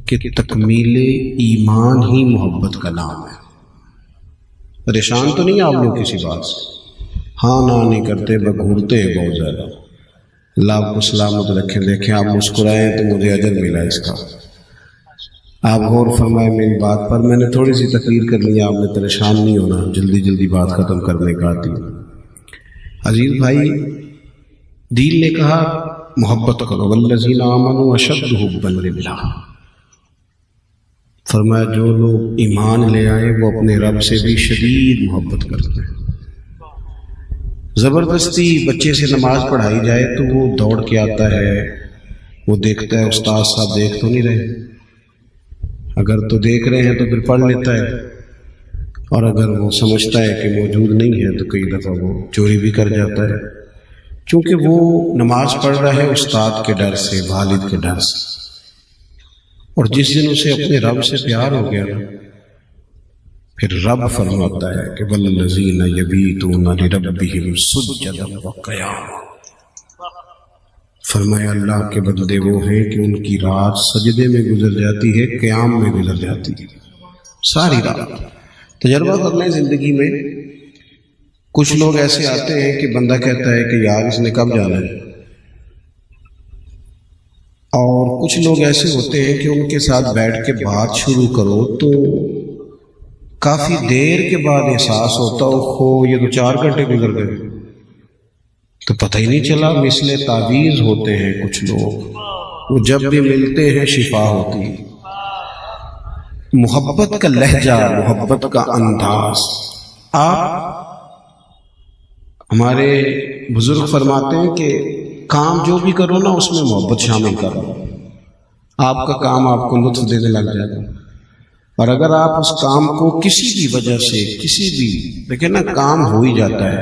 کہ تکمیل ایمان ہی محبت کا نام ہے۔ پریشان تو نہیں آپ لوگ کسی بات سے؟ ہاں نہ نہیں کرتے، بگھورتے ہیں بہت زیادہ۔ اللہ آپ کو سلامت رکھیں۔ دیکھیں آپ مسکرائیں تو مجھے اجر ملا اس کا۔ آپ غور فرمائیں میری بات پر۔ میں نے تھوڑی سی تقریر کر لی، آپ نے پریشان نہیں ہونا، جلدی جلدی بات ختم کرنے کا آتی۔ عزیز بھائی، دین نے کہا محبت کرو، والذین آمنوا اشد حبا للہ۔ فرمایا جو لوگ ایمان لے آئے وہ اپنے رب سے بھی شدید محبت کرتے ہیں۔ زبردستی بچے سے نماز پڑھائی جائے تو وہ دوڑ کے آتا ہے، وہ دیکھتا ہے استاد صاحب دیکھ تو نہیں رہے، اگر تو دیکھ رہے ہیں تو پھر پڑھ لیتا ہے، اور اگر وہ سمجھتا ہے کہ موجود نہیں ہے تو کئی دفعہ وہ چوری بھی کر جاتا ہے، چونکہ وہ نماز پڑھ رہا ہے استاد کے ڈر سے، والد کے ڈر سے۔ اور جس دن اسے اپنے رب سے پیار ہو گیا نا، پھر رب فرماتا ہے کہ والذین یبیتون لربہم سجدا وقیاما۔ فرمایا اللہ کے بندے وہ ہیں کہ ان کی رات سجدے میں گزر جاتی ہے، قیام میں گزر جاتی ہے، ساری رات۔ تجربہ کر لیں زندگی میں، کچھ لوگ ایسے آتے ہیں کہ بندہ کہتا ہے کہ یار اس نے کب جانا ہے، اور کچھ لوگ ایسے ہوتے ہیں کہ ان کے ساتھ بیٹھ کے بات شروع کرو تو کافی دیر کے بعد احساس ہوتا ہو یہ تو 4 گھنٹے گزر گئے، تو پتہ ہی نہیں چلا۔ مثل تعویذ ہوتے ہیں کچھ لوگ، وہ جب بھی ملتے ہیں شفا ہوتی ہے۔ محبت کا لہجہ، محبت کا انداز۔ آپ ہمارے بزرگ فرماتے ہیں کہ کام جو بھی کرو نا اس میں محبت شامل کرو، آپ کا کام آپ کو لطف دینے لگ جائے گا۔ اور اگر آپ اس کام کو کسی بھی وجہ سے، کسی بھی، دیکھیں نا کام ہو ہی جاتا ہے،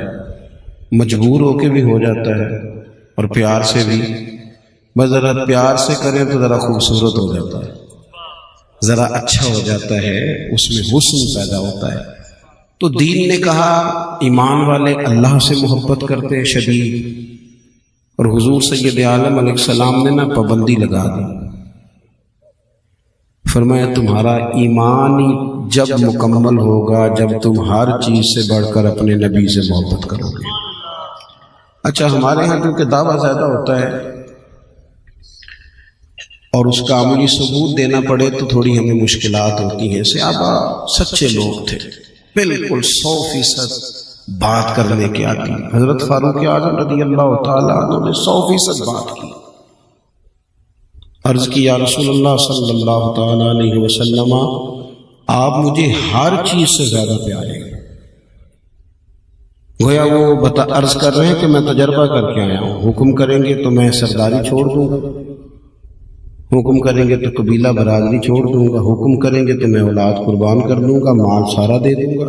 مجبور ہو کے بھی ہو جاتا ہے، اور پیار سے بھی، بس ذرا پیار سے کریں تو ذرا خوبصورت ہو جاتا ہے، ذرا اچھا ہو جاتا ہے، اس میں حسن پیدا ہوتا ہے۔ تو دین نے کہا ایمان والے اللہ سے محبت کرتے ہیں شدید، اور حضور سید عالم علیہ السلام نے نا پابندی لگا دی۔ فرمایا تمہارا ایمان ہی جب مکمل ہوگا جب تم ہر چیز سے بڑھ کر اپنے نبی سے محبت کرو گے۔ اچھا ہمارے ہاں کیونکہ دعویٰ زیادہ ہوتا ہے اور اس کا عملی ثبوت دینا پڑے تو تھوڑی ہمیں مشکلات ہوتی ہیں۔ صحابہ سچے لوگ تھے، بالکل 100% بات کرنے کی آتی۔ حضرت فاروق اعظم رضی اللہ تعالیٰ عنہ نے 100% بات کی۔ عرض کی یا رسول اللہ صلی اللہ تعالیٰ علیہ وسلم، آپ مجھے ہر چیز سے زیادہ پیارے ہیں۔ گویا وہ عرض کر رہے ہیں کہ میں تجربہ کر کے آیا ہوں، حکم کریں گے تو میں سرداری چھوڑ دوں گا، حکم کریں گے تو قبیلہ برادری چھوڑ دوں گا، حکم کریں گے تو میں اولاد قربان کر دوں گا، مال سارا دے دوں گا،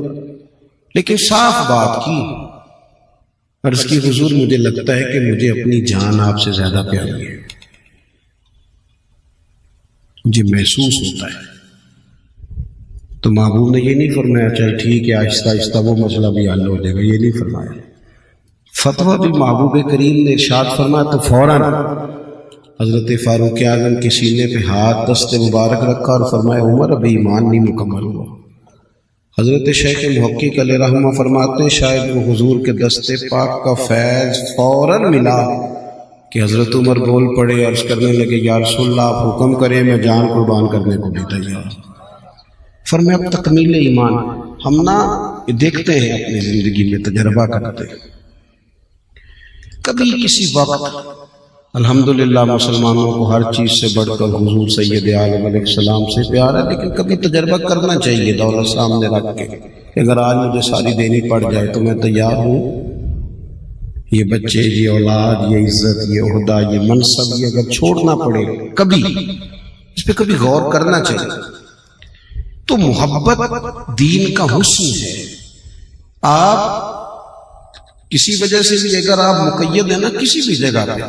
لیکن صاف بات کی۔ عرض کی حضور مجھے لگتا ہے کہ مجھے اپنی جان آپ سے زیادہ پیاری ہے، مجھے محسوس ہوتا ہے۔ تو محبوب نے یہ نہیں فرمایا چل ٹھیک ہے آہستہ آہستہ وہ مسئلہ بھی حل ہو جائے گا، یہ نہیں فرمایا۔ فتویٰ بھی محبوب کریم نے ارشاد فرمایا تو فوراً حضرت فاروق اعظم کے سینے پہ ہاتھ دست مبارک رکھا اور فرمایا عمر ابھی ایمان نہیں مکمل ہوا۔ حضرت شیخ محقق علیہ رحمہ فرماتے ہیں شاید وہ حضور کے دست پاک کا فیض فوراً ملا کہ حضرت عمر بول پڑے، عرض کرنے لگے یا رسول اللہ آپ حکم کریں، میں جان قربان کرنے کو بھی تیار۔ فرمایا اب تکمیل ایمان ہم نہ دیکھتے ہیں، اپنی زندگی میں تجربہ کرتے ہیں۔ کبھی کسی وقت الحمدللہ مسلمانوں کو ہر چیز سے بڑھ کر حضور سید عالم علیہ السلام سے پیار ہے، لیکن کبھی تجربہ کرنا چاہیے دولت سامنے رکھ کے کہ اگر آج مجھے ساری دینی پڑ جائے تو میں تیار ہوں۔ یہ بچے، یہ اولاد، یہ عزت، یہ عہدہ، یہ منصب، یہ اگر چھوڑنا پڑے کبھی، اس پہ کبھی غور کرنا چاہیے۔ تو محبت دین کا حسن ہے۔ آپ کسی وجہ سے بھی اگر آپ مقید ہیں نا کسی بھی جگہ پہ،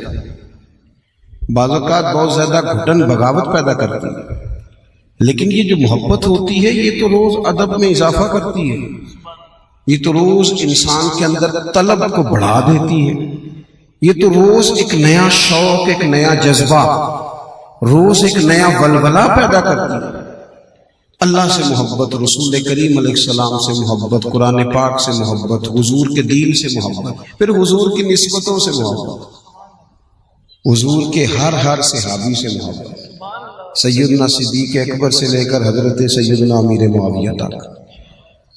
بعض اوقات بہت زیادہ گھٹن بغاوت پیدا کرتی ہے، لیکن یہ جو محبت ہوتی ہے یہ تو روز ادب میں اضافہ کرتی ہے، یہ تو روز انسان کے اندر طلب کو بڑھا دیتی ہے، یہ تو روز ایک نیا شوق، ایک نیا جذبہ، روز ایک نیا ولولہ پیدا کرتی ہے۔ اللہ سے محبت، رسول کریم علیہ السلام سے محبت، قرآن پاک سے محبت، حضور کے دین سے محبت، پھر حضور کی نسبتوں سے محبت، حضور کے ہر صحابی سے محبت، سیدنا صدیق اکبر سے لے کر حضرت سیدنا امیر معاویہ تک،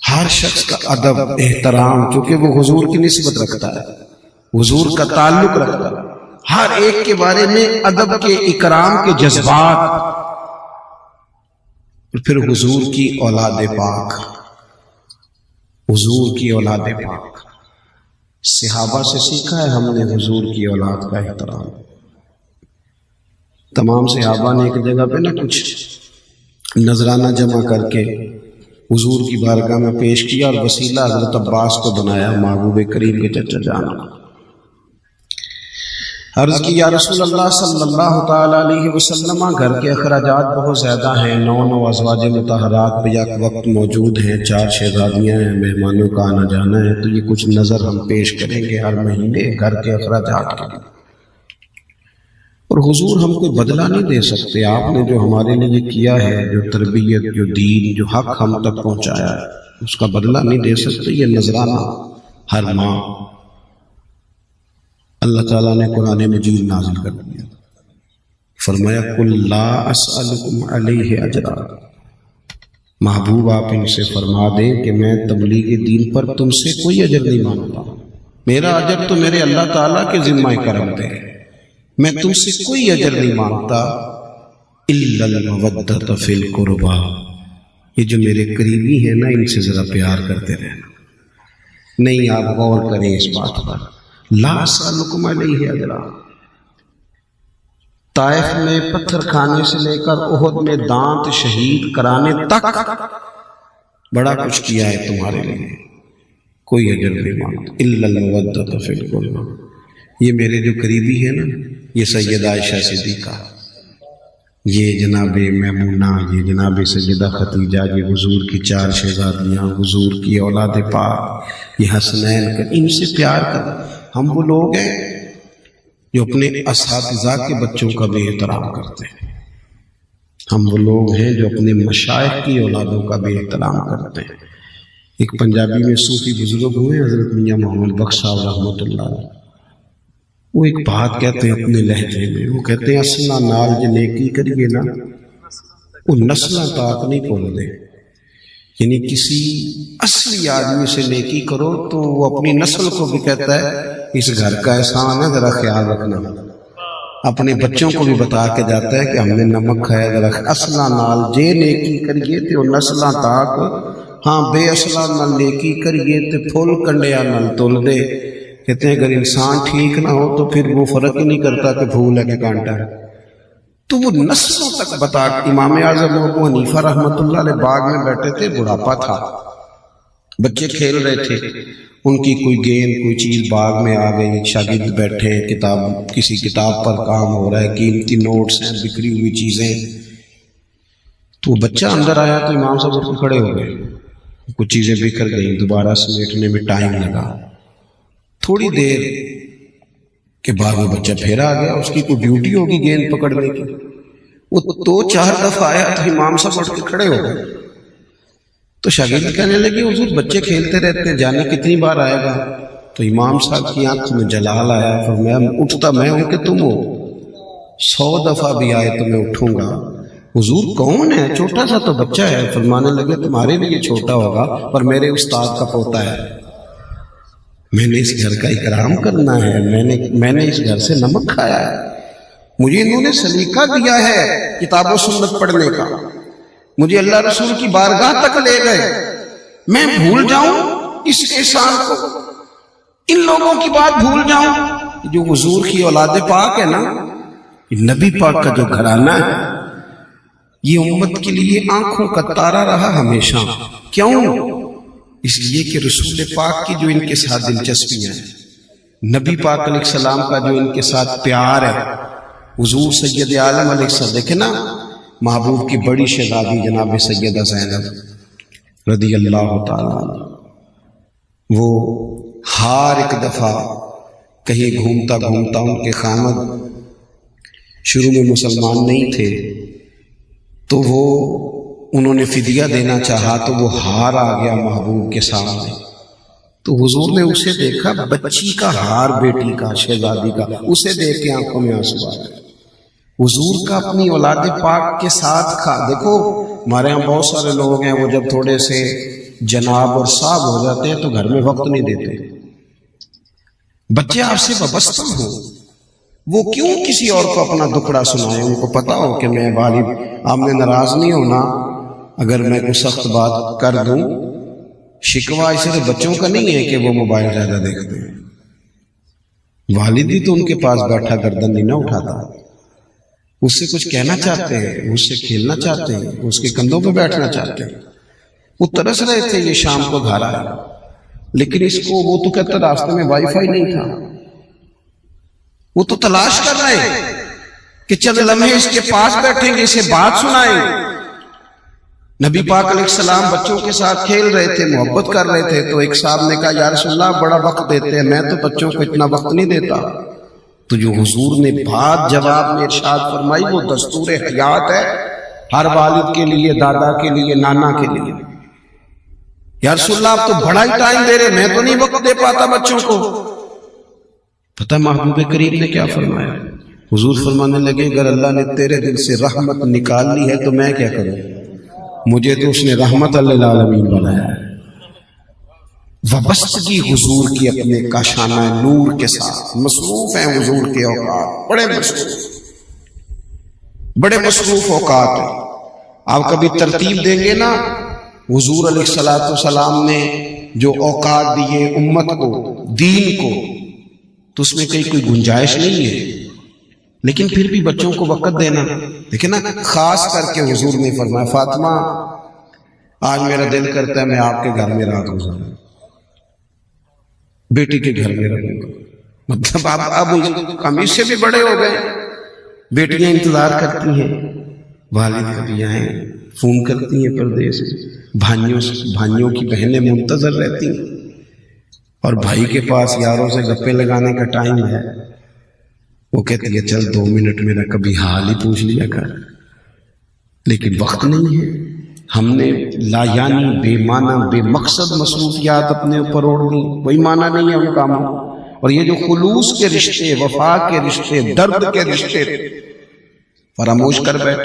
ہر شخص کا ادب احترام، کیونکہ وہ حضور کی نسبت رکھتا ہے، حضور کا تعلق رکھتا ہے، ہر ایک کے بارے میں ادب کے اکرام کے جذبات، پھر حضور کی اولاد پاک، حضور کی اولاد پاک، صحابہ سے سیکھا ہے ہم نے حضور کی اولاد کا احترام۔ تمام صحابہ نے ایک جگہ پہ نہ کچھ نذرانہ جمع کر کے حضور کی بارگاہ میں پیش کیا اور وسیلہ حضرت عباس کو بنایا، محبوب کریم کے چچا جان۔ عرض کی یا رسول اللہ صلی اللہ تعالی علیہ وسلم، گھر کے اخراجات بہت زیادہ ہیں، 9 ازواج مطہرات پہ یک وقت موجود ہیں، 4 شہزادیاں ہیں، مہمانوں کا آنا جانا ہے، تو یہ کچھ نظر ہم پیش کریں گے ہر مہینے گھر کے اخراجات کے لیے۔ اور حضور ہم کوئی بدلہ نہیں دے سکتے، آپ نے جو ہمارے لیے کیا ہے، جو تربیت، جو دین، جو حق ہم تک پہنچایا ہے، اس کا بدلہ نہیں دے سکتے، یہ نذرانہ ہر ماہ۔ اللہ تعالیٰ نے قرآن مجید نازل کر دیا، فرمایا قل لا اسألکم علیہ اجرا، محبوب آپ ان سے فرما دیں کہ میں تبلیغ دین پر تم سے کوئی اجر نہیں مانگتا، میرا اجر تو میرے اللہ تعالیٰ کے ذمہ کرم دے، میں تم سے کوئی اجر نہیں مانگتا، الا المودۃ فی القربى، یہ جو میرے قریبی ہیں نا، ان سے ذرا پیار کرتے رہنا۔ نہیں، آپ غور کریں اس بات پر، لا اسألکم علیہ اجرا، طائف میں پتھر کھانے سے لے کر احد میں دانت شہید کرانے تک بڑا کچھ کیا ہے تمہارے لیے، کوئی اجر نہیں مانگتا، الا المودۃ فی القربى۔ یہ میرے جو قریبی ہیں نا، یہ سیدہ عائشہ صدیقہ، یہ جناب میمونہ، یہ جناب سیدہ خدیجہ، یہ حضور کی 4 شہزادیاں، حضور کی اولاد پاک، یہ حسنین، ان سے پیار کر۔ ہم وہ لوگ ہیں جو اپنے اساتذہ کے بچوں کا بھی احترام کرتے ہیں، ہم وہ لوگ ہیں جو اپنے مشائخ کی اولادوں کا بھی احترام کرتے ہیں۔ ایک پنجابی میں صوفی بزرگ ہوئے حضرت میاں محمد بخش صاحب رحمۃ اللہ علیہ، وہ ایک بات کہتے ہیں اپنے لہجے میں، وہ کہتے ہیں اصلہ نال جو نیکی کریے نا، وہ نسلیں تاک نہیں بھول دے، یعنی کسی اصلی آدمی سے نیکی کرو تو وہ اپنی نسل کو بھی کہتا ہے اس گھر کا احسان ہے، ذرا خیال رکھنا، اپنے بچوں کو بھی بتا کے جاتا ہے کہ ہم نے نمک کھایا، ذرا اصلہ نال جے نیکی کریے تو نسلیں تاک، ہاں بے اصلہ نال نیکی کریے تو پھول کنڈیا نال تل دے۔ کہتے ہیں اگر انسان ٹھیک نہ ہو تو پھر وہ فرق ہی نہیں کرتا کہ پھول ہے کہ کانٹا ہے، تو وہ نسلوں تک بتا۔ امام اعظم ابو حنیفہ رحمۃ اللہ علیہ باغ میں بیٹھے تھے، بڑھاپا تھا، بچے کھیل رہے تھے، ان کی کوئی گیند کوئی چیز باغ میں آ گئی، شاگرد بیٹھے، کسی کتاب پر کام ہو رہا ہے، قیمتی نوٹس ہیں، بکھری ہوئی چیزیں، تو بچہ اندر آیا تو امام صاحب اٹھ کے کھڑے ہو گئے، کچھ چیزیں بکھر گئیں، دوبارہ سمیٹنے میں ٹائم لگا، تھوڑی دیر کے بعد وہ بچہ پھر آ گیا، اس کی کوئی ڈیوٹی ہوگی گیند پکڑنے کی، وہ 2-4 دفعہ آیا تو امام صاحب اٹھ کے کھڑے ہو گئے، تو شاگرد کہنے لگے حضور بچے کھیلتے رہتے ہیں، جانے کتنی بار آئے گا؟ تو امام صاحب کی آنکھ میں جلال آیا، فرمایا اٹھتا میں ہوں کہ تم ہو، 100 دفعہ بھی آئے تو میں اٹھوں گا۔ حضور کون ہے؟ چھوٹا سا تو بچہ ہے۔ فرمانے لگے تمہارے لیے چھوٹا ہوگا پر میرے استاد کا پوتا ہے، میں نے اس گھر کا اکرام کرنا ہے، میں نے اس گھر سے نمک کھایا ہے، مجھے انہوں نے سلیقہ دیا ہے کتاب و سنت پڑھنے کا، مجھے اللہ رسول کی بارگاہ تک لے گئے، میں بھول جاؤں اس احسان کو، ان لوگوں کی بات بھول جاؤں؟ جو حضور کی اولاد پاک ہے نا، نبی پاک کا جو گھرانہ ہے، یہ امت کے لیے آنکھوں کا تارا رہا ہمیشہ۔ کیوں؟ اس لیے کہ رسول پاک کی جو ان کے ساتھ دلچسپیاں ہیں، نبی پاک علیہ السلام کا جو ان کے ساتھ پیار ہے، حضور سید عالم علیہ السلام، دیکھیں نا محبوب کی بڑی شہزادی جناب سیدہ زینب رضی اللہ تعالیٰ عنہ، وہ ہر ایک دفعہ کہیں گھومتا گھومتا ان کے خامد شروع میں مسلمان نہیں تھے تو وہ انہوں نے فدیہ دینا چاہا تو وہ ہار آ گیا محبوب کے سامنے، تو حضور نے اسے دیکھا، بچی کا ہار بیٹی کا، شہزادی کا، اسے دیکھ کے آنکھوں میں آنسو آ گئے۔ حضور کا اپنی اولاد پاک کے ساتھ دیکھو ہمارے یہاں بہت سارے لوگ ہیں، وہ جب تھوڑے سے جناب اور صاحب ہو جاتے ہیں تو گھر میں وقت نہیں دیتے۔ بچے آپ سے وابستہ ہوں، وہ کیوں کسی اور کو اپنا دکڑا سنائیں؟ ان کو پتا ہو کہ میں والد، آپ نے ناراض نہیں ہونا اگر میں کوئی سخت بات کر دوں۔ شکوہ صرف بچوں کا نہیں ہے کہ وہ موبائل زیادہ دیکھتے ہیں، والد بھی تو ان کے پاس بیٹھا گردن نہیں نہ اٹھاتا، اس سے کچھ کہنا چاہتے ہیں، اس سے کھیلنا چاہتے ہیں، اس کے کندھوں پہ بیٹھنا چاہتے ہیں۔ وہ ترس رہے تھے یہ شام کو گھر آیا، لیکن اس کو وہ تو کہتا راستے میں وائی فائی نہیں تھا، وہ تو تلاش کر رہے کہ چند لمحے اس کے پاس بیٹھیں گے، اسے بات سنائیں۔ نبی پاک علیہ السلام بچوں کے ساتھ کھیل رہے تھے، محبت کر رہے تھے، تو ایک صاحب نے کہا یا رسول اللہ بڑا وقت دیتے ہیں، میں تو بچوں کو اتنا وقت نہیں دیتا۔ تو جو حضور نے بات جواب میں ارشاد فرمائی وہ دستور حیات ہے ہر والد کے لیے، دادا کے لیے، نانا کے لیے۔ یا رسول اللہ آپ تو بڑا ہی ٹائم دے رہے، میں تو نہیں وقت دے پاتا بچوں کو۔ پتہ محبوب کریم نے کیا فرمایا؟ حضور فرمانے لگے اگر اللہ نے تیرے دل سے رحمت نکال لی ہے تو میں کیا کروں؟ مجھے تو اس نے رحمت للعالمین بنایا ہے۔ وابستگی حضور کی اپنے کاشانہ نور کے ساتھ، مصروف ہیں حضور کے اوقات، بڑے مصروف اوقات ہیں۔ آپ کبھی ترتیب دیں گے نا، حضور علیہ السلام نے جو اوقات دیے امت کو، دین کو، تو اس میں کوئی گنجائش نہیں ہے، لیکن پھر بھی بچوں کو وقت دینا۔ دیکھیں نا، خاص کر کے حضور نے فرمایا فاطمہ آج میرا دل کرتا ہے میں آپ کے گھر میں رات گزاروں، بیٹی کے گھر میں رہوں گا۔ مطلب اب ہم اس سے بھی بڑے ہو گئے، بیٹیاں انتظار کرتی ہیں والد کبھی آئیں، فون کرتی ہیں پردیس میں، بھائیوں کی بہنیں منتظر رہتی ہیں، اور بھائی کے پاس یاروں سے گپے لگانے کا ٹائم ہے، وہ کہتی ہے چل 2 منٹ میرا کبھی حال ہی پوچھ لیا کر، لیکن وقت نہیں ہے۔ ہم نے لا یعنی بے معنی بے مقصد مصروفیات اپنے اوپر اوڑھ لی، کوئی معنی نہیں ہے ان کاموں۔ اور یہ جو خلوص کے رشتے، وفا کے رشتے، درد کے رشتے فراموش کر بیٹھ۔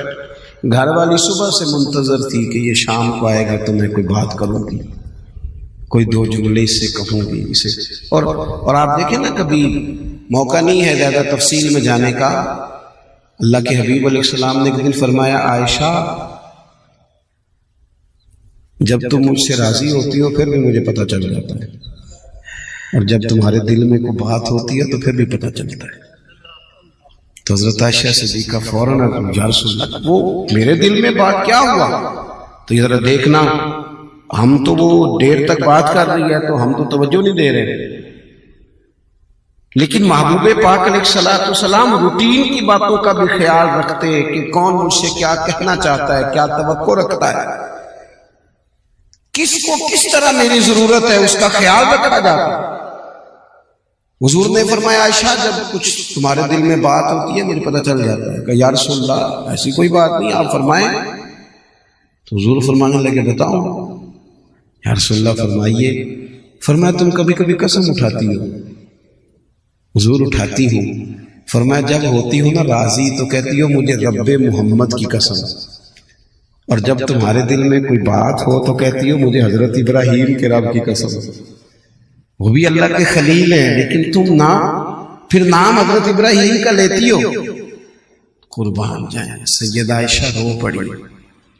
گھر والی صبح سے منتظر تھی کہ یہ شام کو آئے گا تو میں کوئی بات کروں گی، کوئی 2 جملے اس سے کہوں گی اسے۔ اور آپ دیکھیں نا، کبھی موقع نہیں ہے زیادہ تفصیل میں جانے کا۔ اللہ کے حبیب علیہ السلام نے ایک دن فرمایا عائشہ جب تم مجھ سے راضی ہوتی ہو پھر بھی مجھے پتہ چل جاتا ہے، اور جب تمہارے دل میں کوئی بات ہوتی ہے تو پھر بھی پتہ چلتا ہے۔ تو حضرت عائشہ صدیقہ فوراً یا رسول اللہ وہ میرے دل میں بات کیا ہوا؟ تو یہ ذرا دیکھنا، ہم تو وہ دیر تک بات کر رہی ہے تو ہم تو توجہ نہیں دے رہے، لیکن محبوب پاک علیہ السلام روٹین کی باتوں کا بھی خیال رکھتے کہ کون مجھ سے کیا کہنا چاہتا ہے، کیا توقع رکھتا ہے، کس کو کس طرح میری ضرورت ہے، اس کا خیال رکھا جاتا ہے۔ حضور نے فرمایا عائشہ جب کچھ تمہارے دل میں بات ہوتی ہے مجھے پتہ چل جاتا ہے۔ کہ یا رسول اللہ ایسی کوئی بات نہیں، آپ فرمائیں۔ تو حضور فرمانے لگے بتاؤں؟ یا رسول اللہ فرمائیے۔ فرمایا تم کبھی کبھی قسم اٹھاتی ہو؟ حضور اٹھاتی ہوں۔ فرمایا جب ہوتی ہو نا راضی تو کہتی ہو مجھے رب محمد کی قسم، اور جب تمہارے دل میں کوئی بات ہو تو کہتی ہو مجھے حضرت ابراہیم کے رب کی قسم، وہ بھی اللہ کے خلیل ہیں، لیکن تم نہ پھر نام حضرت ابراہیم کا لیتی ہو۔ قربان جائیں، سیدہ عائشہ رو پڑی۔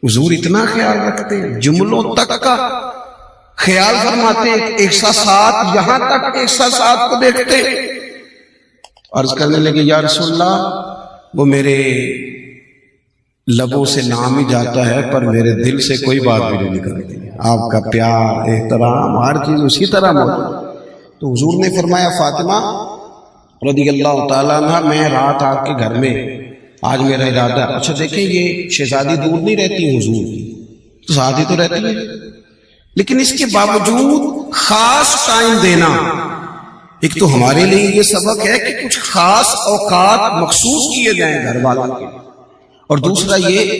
حضور اتنا خیال رکھتے ہیں، جملوں تک کا خیال فرماتے ہیں، احساسات یہاں تک احساسات کو دیکھتے۔ عرض کرنے لگے یا رسول اللہ وہ میرے لبوں سے نام ہی جاتا ہے پر میرے دل سے کوئی بات بھی نہیں نکلتی، آپ کا پیار، احترام، ہر چیز اسی طرح موجود۔ تو حضور نے فرمایا فاطمہ رضی اللہ تعالیٰ عنہ میں رات آپ کے گھر میں، آج میرا ارادہ۔ اچھا دیکھیں یہ شہزادی دور نہیں رہتی حضور کی، تو ساتھ ہی تو رہتی ہے، لیکن اس کے باوجود خاص ٹائم دینا، ایک تو ہمارے لیے یہ سبق ہے کہ کچھ خاص اوقات مخصوص کیے جائیں گھر والوں کے، اور دوسرا یہ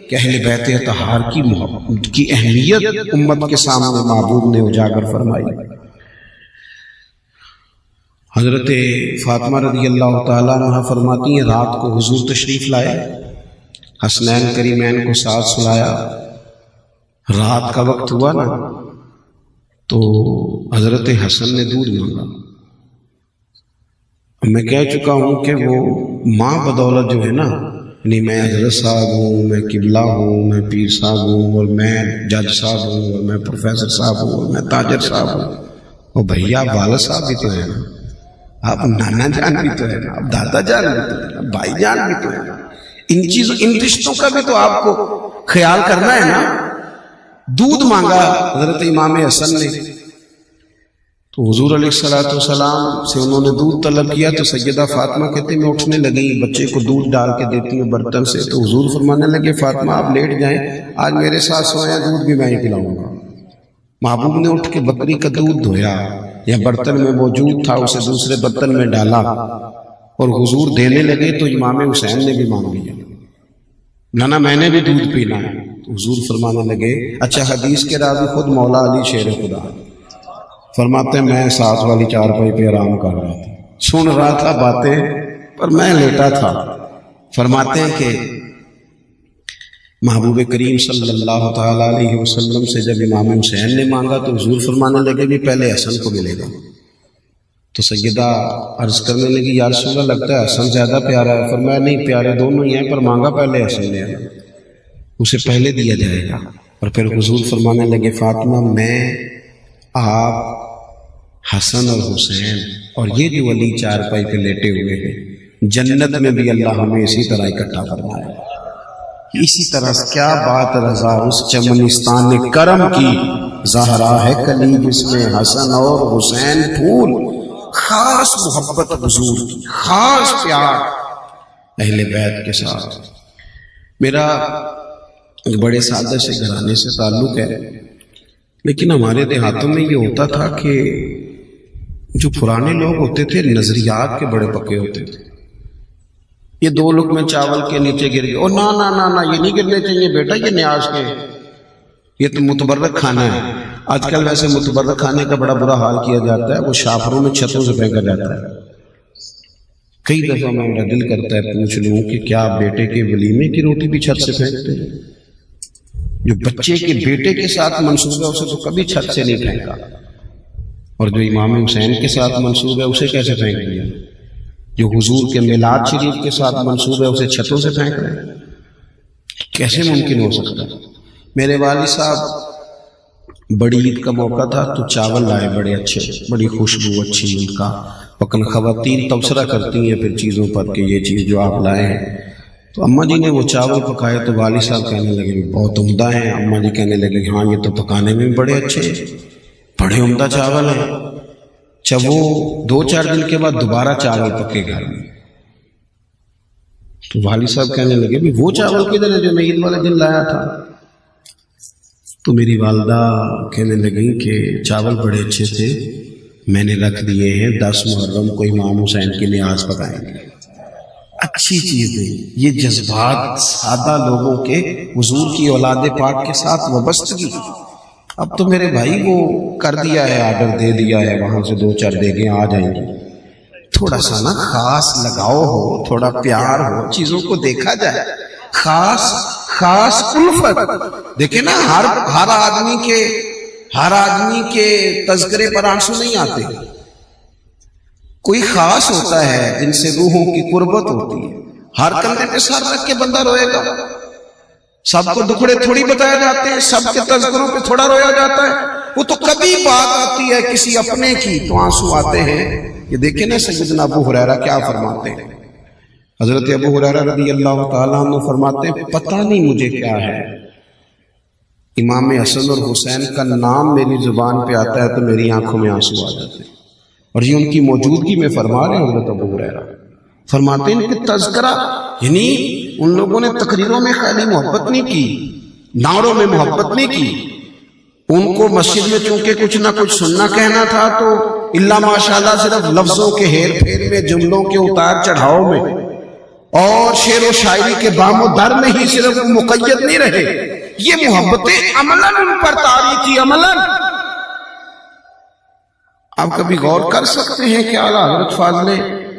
کہ اہل بیت اطہار کی محبت کی اہمیت امت کے سامنے معبود نے اجاگر فرمائی۔ حضرت فاطمہ رضی اللہ تعالیٰ عنہ فرماتی ہیں رات کو حضور تشریف لائے، حسنین کریمین کو ساتھ سلایا، رات کا وقت ہوا نا تو حضرت حسن نے دودھ مانگا۔ میں کہہ چکا ہوں کہ وہ ماں بدولت جو ہے نا، یعنی میں حضرت صاحب ہوں، میں قبلہ ہوں، میں پیر صاحب ہوں، اور میں جج صاحب ہوں، اور میں پروفیسر صاحب ہوں، اور میں تاجر صاحب ہوں، اور بھیا آپ والد صاحب بھی تو ہیں نا، آپ نانا جان بھی تو ہے نا، آپ دادا جان بھی تو ہے نا، بھائی جان بھی تو ہے نا، ان چیزوں ان رشتوں کا بھی تو آپ کو خیال کرنا ہے نا۔ دودھ مانگا حضرت امام حسن نے، تو حضور علیہ السلام سے انہوں نے دودھ طلب کیا، تو سیدہ فاطمہ کہتے میں اٹھنے لگی، بچے کو دودھ ڈال کے دیتی ہوں برتن سے، تو حضور فرمانے لگے فاطمہ آپ لیٹ جائیں، آج میرے ساتھ سویا، دودھ بھی میں ہی پلاؤں گا۔ محبوب نے اٹھ کے بکری کا دودھ دھویا، یا برتن میں موجود تھا اسے دوسرے برتن میں ڈالا، اور حضور دینے لگے تو امام حسین نے بھی مانگ لیا، نانا میں نے بھی دودھ پینا ہے۔ تو حضور فرمانے لگے، اچھا حدیث کے راوی خود مولا علی شیر خدا فرماتے ہیں میں ساتھ والی چارپائی پہ آرام کر رہا تھا، سن رہا تھا باتیں پر میں لیٹا تھا۔ فرماتے ہیں کہ محبوب کریم صلی اللہ تعالیٰ علیہ وسلم سے جب امام حسین نے مانگا تو حضور فرمانے لگے بھی پہلے حسن کو ملے گا۔ تو سیدہ عرض کرنے لگی یا رسول اللہ لگتا ہے حسن زیادہ پیارا ہے۔ فرمایا نہیں، پیارے دونوں ہی ہیں، پر مانگا پہلے حسن نے ہے، اسے پہلے دیا جائے گا۔ اور پھر حضور فرمانے لگے فاطمہ میں، آپ، حسن اور حسین اور یہ جو علی چارپائی پہ لیٹے ہوئے ہیں، جنت میں بھی اللہ ہمیں اسی طرح اکٹھا فرمائے۔ اسی طرح کیا بات رضا اس چمنستان نے کرم کی، زہرا ہے کلی جس میں حسن اور حسین پھول، خاص محبت حضور کی، خاص پیار اہل بیت کے ساتھ۔ میرا بڑے سادہ سے گھرانے سے تعلق ہے، لیکن ہمارے دیہاتوں میں یہ ہوتا تھا کہ جو پرانے لوگ ہوتے تھے نظریات کے بڑے پکے ہوتے تھے۔ یہ 2 لقمے چاول کے نیچے گر گئے، اور نا نا نا نا یہ نہیں گرنے چاہیے بیٹا، یہ نیاز کے، یہ تو متبرک کھانا ہے۔ آج کل ویسے متبرک کھانے کا بڑا برا حال کیا جاتا ہے، وہ شاپروں میں چھتوں سے پھینکا جاتا ہے۔ کئی دفعہ میرا دل کرتا ہے پوچھ لوں کہ کیا بیٹے کے ولیمے کی روٹی بھی چھت سے پھینکتے ہیں؟ جو بچے کے بیٹے کے ساتھ منسوب ہے اسے تو کبھی چھت سے نہیں پھینکا، اور جو امام حسین کے ساتھ منسوب ہے اسے کیسے پھینک دیا؟ جو حضور کے میلاد شریف کے ساتھ منسوب ہے اسے چھتوں سے پھینک رہے ہیں، کیسے ممکن ہو سکتا ہے؟ میرے والد صاحب بڑی عید کا موقع تھا تو چاول لائے بڑے اچھے، بڑی خوشبو اچھی ان کا، پکن خواتین تبصرہ کرتی ہیں پھر چیزوں پر کہ یہ چیز جو آپ لائے ہیں۔ تو اماں جی نے وہ چاول پکائے تو والد صاحب کہنے لگے بہت عمدہ ہیں، اماں جی کہنے لگے ہاں یہ تو پکانے میں بھی بڑے اچھے، بڑے عمدہ چاول ہیں۔ جب وہ 2-4 دن کے بعد دوبارہ چاول پکے گھر میں، تو والد صاحب کہنے لگے بھی وہ چاول کدھر ہے جو میں عید والے دن لایا تھا؟ تو میری والدہ کہنے لگی کہ چاول بڑے اچھے تھے، میں نے رکھ دیے ہیں، 10 محرم کو امام حسین کی نیاز پکائیں گے۔ اچھی چیز ہے یہ جذبات سادہ لوگوں کے حضور کی اولاد پاک کے ساتھ وابستگی۔ اب تو میرے بھائی وہ کر دیا ہے، آرڈر دے دیا ہے، وہاں سے 2-4 دیگیں آ جائیں گی۔ تھوڑا سا نا خاص لگاؤ ہو، تھوڑا پیار ہو، چیزوں کو دیکھا جائے، خاص الفت۔ دیکھیں نا ہر آدمی کے تذکرے پر آنسو نہیں آتے، کوئی خاص ہوتا ہے جن سے روحوں کی قربت ہوتی ہے۔ ہر کندھے پہ سر رکھ کے بندہ روئے گا، سب کو دکھڑے تھوڑی بتائے جاتے ہیں، سب کے تذکروں پہ تھوڑا رویا جاتا ہے۔ وہ تو کبھی بات آتی ہے کسی اپنے کی تو آنسو آتے ہیں۔ یہ دیکھیں نا سیدنا ابو ہریرہ کیا فرماتے ہیں، حضرت ابو ہریرہ رضی اللہ تعالیٰ عنہ فرماتے ہیں پتہ نہیں مجھے کیا ہے، امام حسن اور حسین کا نام میری زبان پہ آتا ہے تو میری آنکھوں میں آنسو آ جاتے ہیں۔ اور یہ ان کی موجودگی میں فرما رہے ہیں حضرت ابو ہریرہ، فرماتے ہیں ان کے تذکرہ، یعنی ان لوگوں نے تقریروں میں خالی محبت نہیں کی، نعروں میں محبت نہیں کی، ان کو مسجد میں چونکہ کچھ نہ کچھ سننا کہنا تھا تو الا ماشاءاللہ صرف لفظوں کے ہیر پھیر میں، جملوں کے اتار چڑھاؤ میں اور شعر و شاعری کے بام و در میں ہی صرف مقید نہیں رہے، یہ محبتیں عملاً ان پر طاری تھی، عملاً۔ آپ کبھی غور کر سکتے ہیں کہ اعلیٰ حضرت فاضل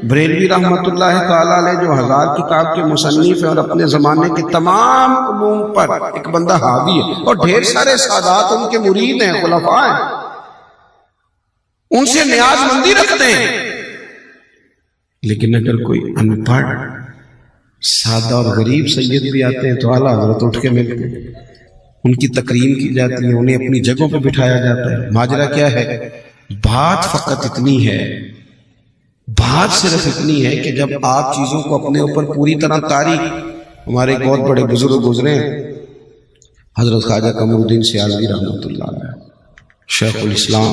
بریلوی رحمت اللہ تعالیٰ علیہ جو 1000 کتاب کے مصنف ہیں اور اپنے زمانے کے تمام علوم پر ایک بندہ حاوی ہے، اور ڈھیر سارے سادات ان کے مرید ہیں، خلفاء ہیں، ان سے نیاز مندی رکھتے ہیں، لیکن اگر کوئی ان پڑھ سادہ اور غریب سید بھی آتے ہیں تو اعلیٰ حضرت اٹھ کے ملتے ہیں، ان کی تکریم کی جاتی ہے، انہیں اپنی جگہوں پہ بٹھایا جاتا ہے۔ ماجرا کیا ہے؟ بات فقط اتنی ہے، بات صرف اتنی ہے کہ جب آپ چیزوں کو اپنے اوپر پوری طرح طاری، ہمارے ایک بہت بڑے بزرگ گزرے ہیں حضرت خواجہ قمر الدین سیالوی رحمۃ اللہ علیہ، شیخ الاسلام،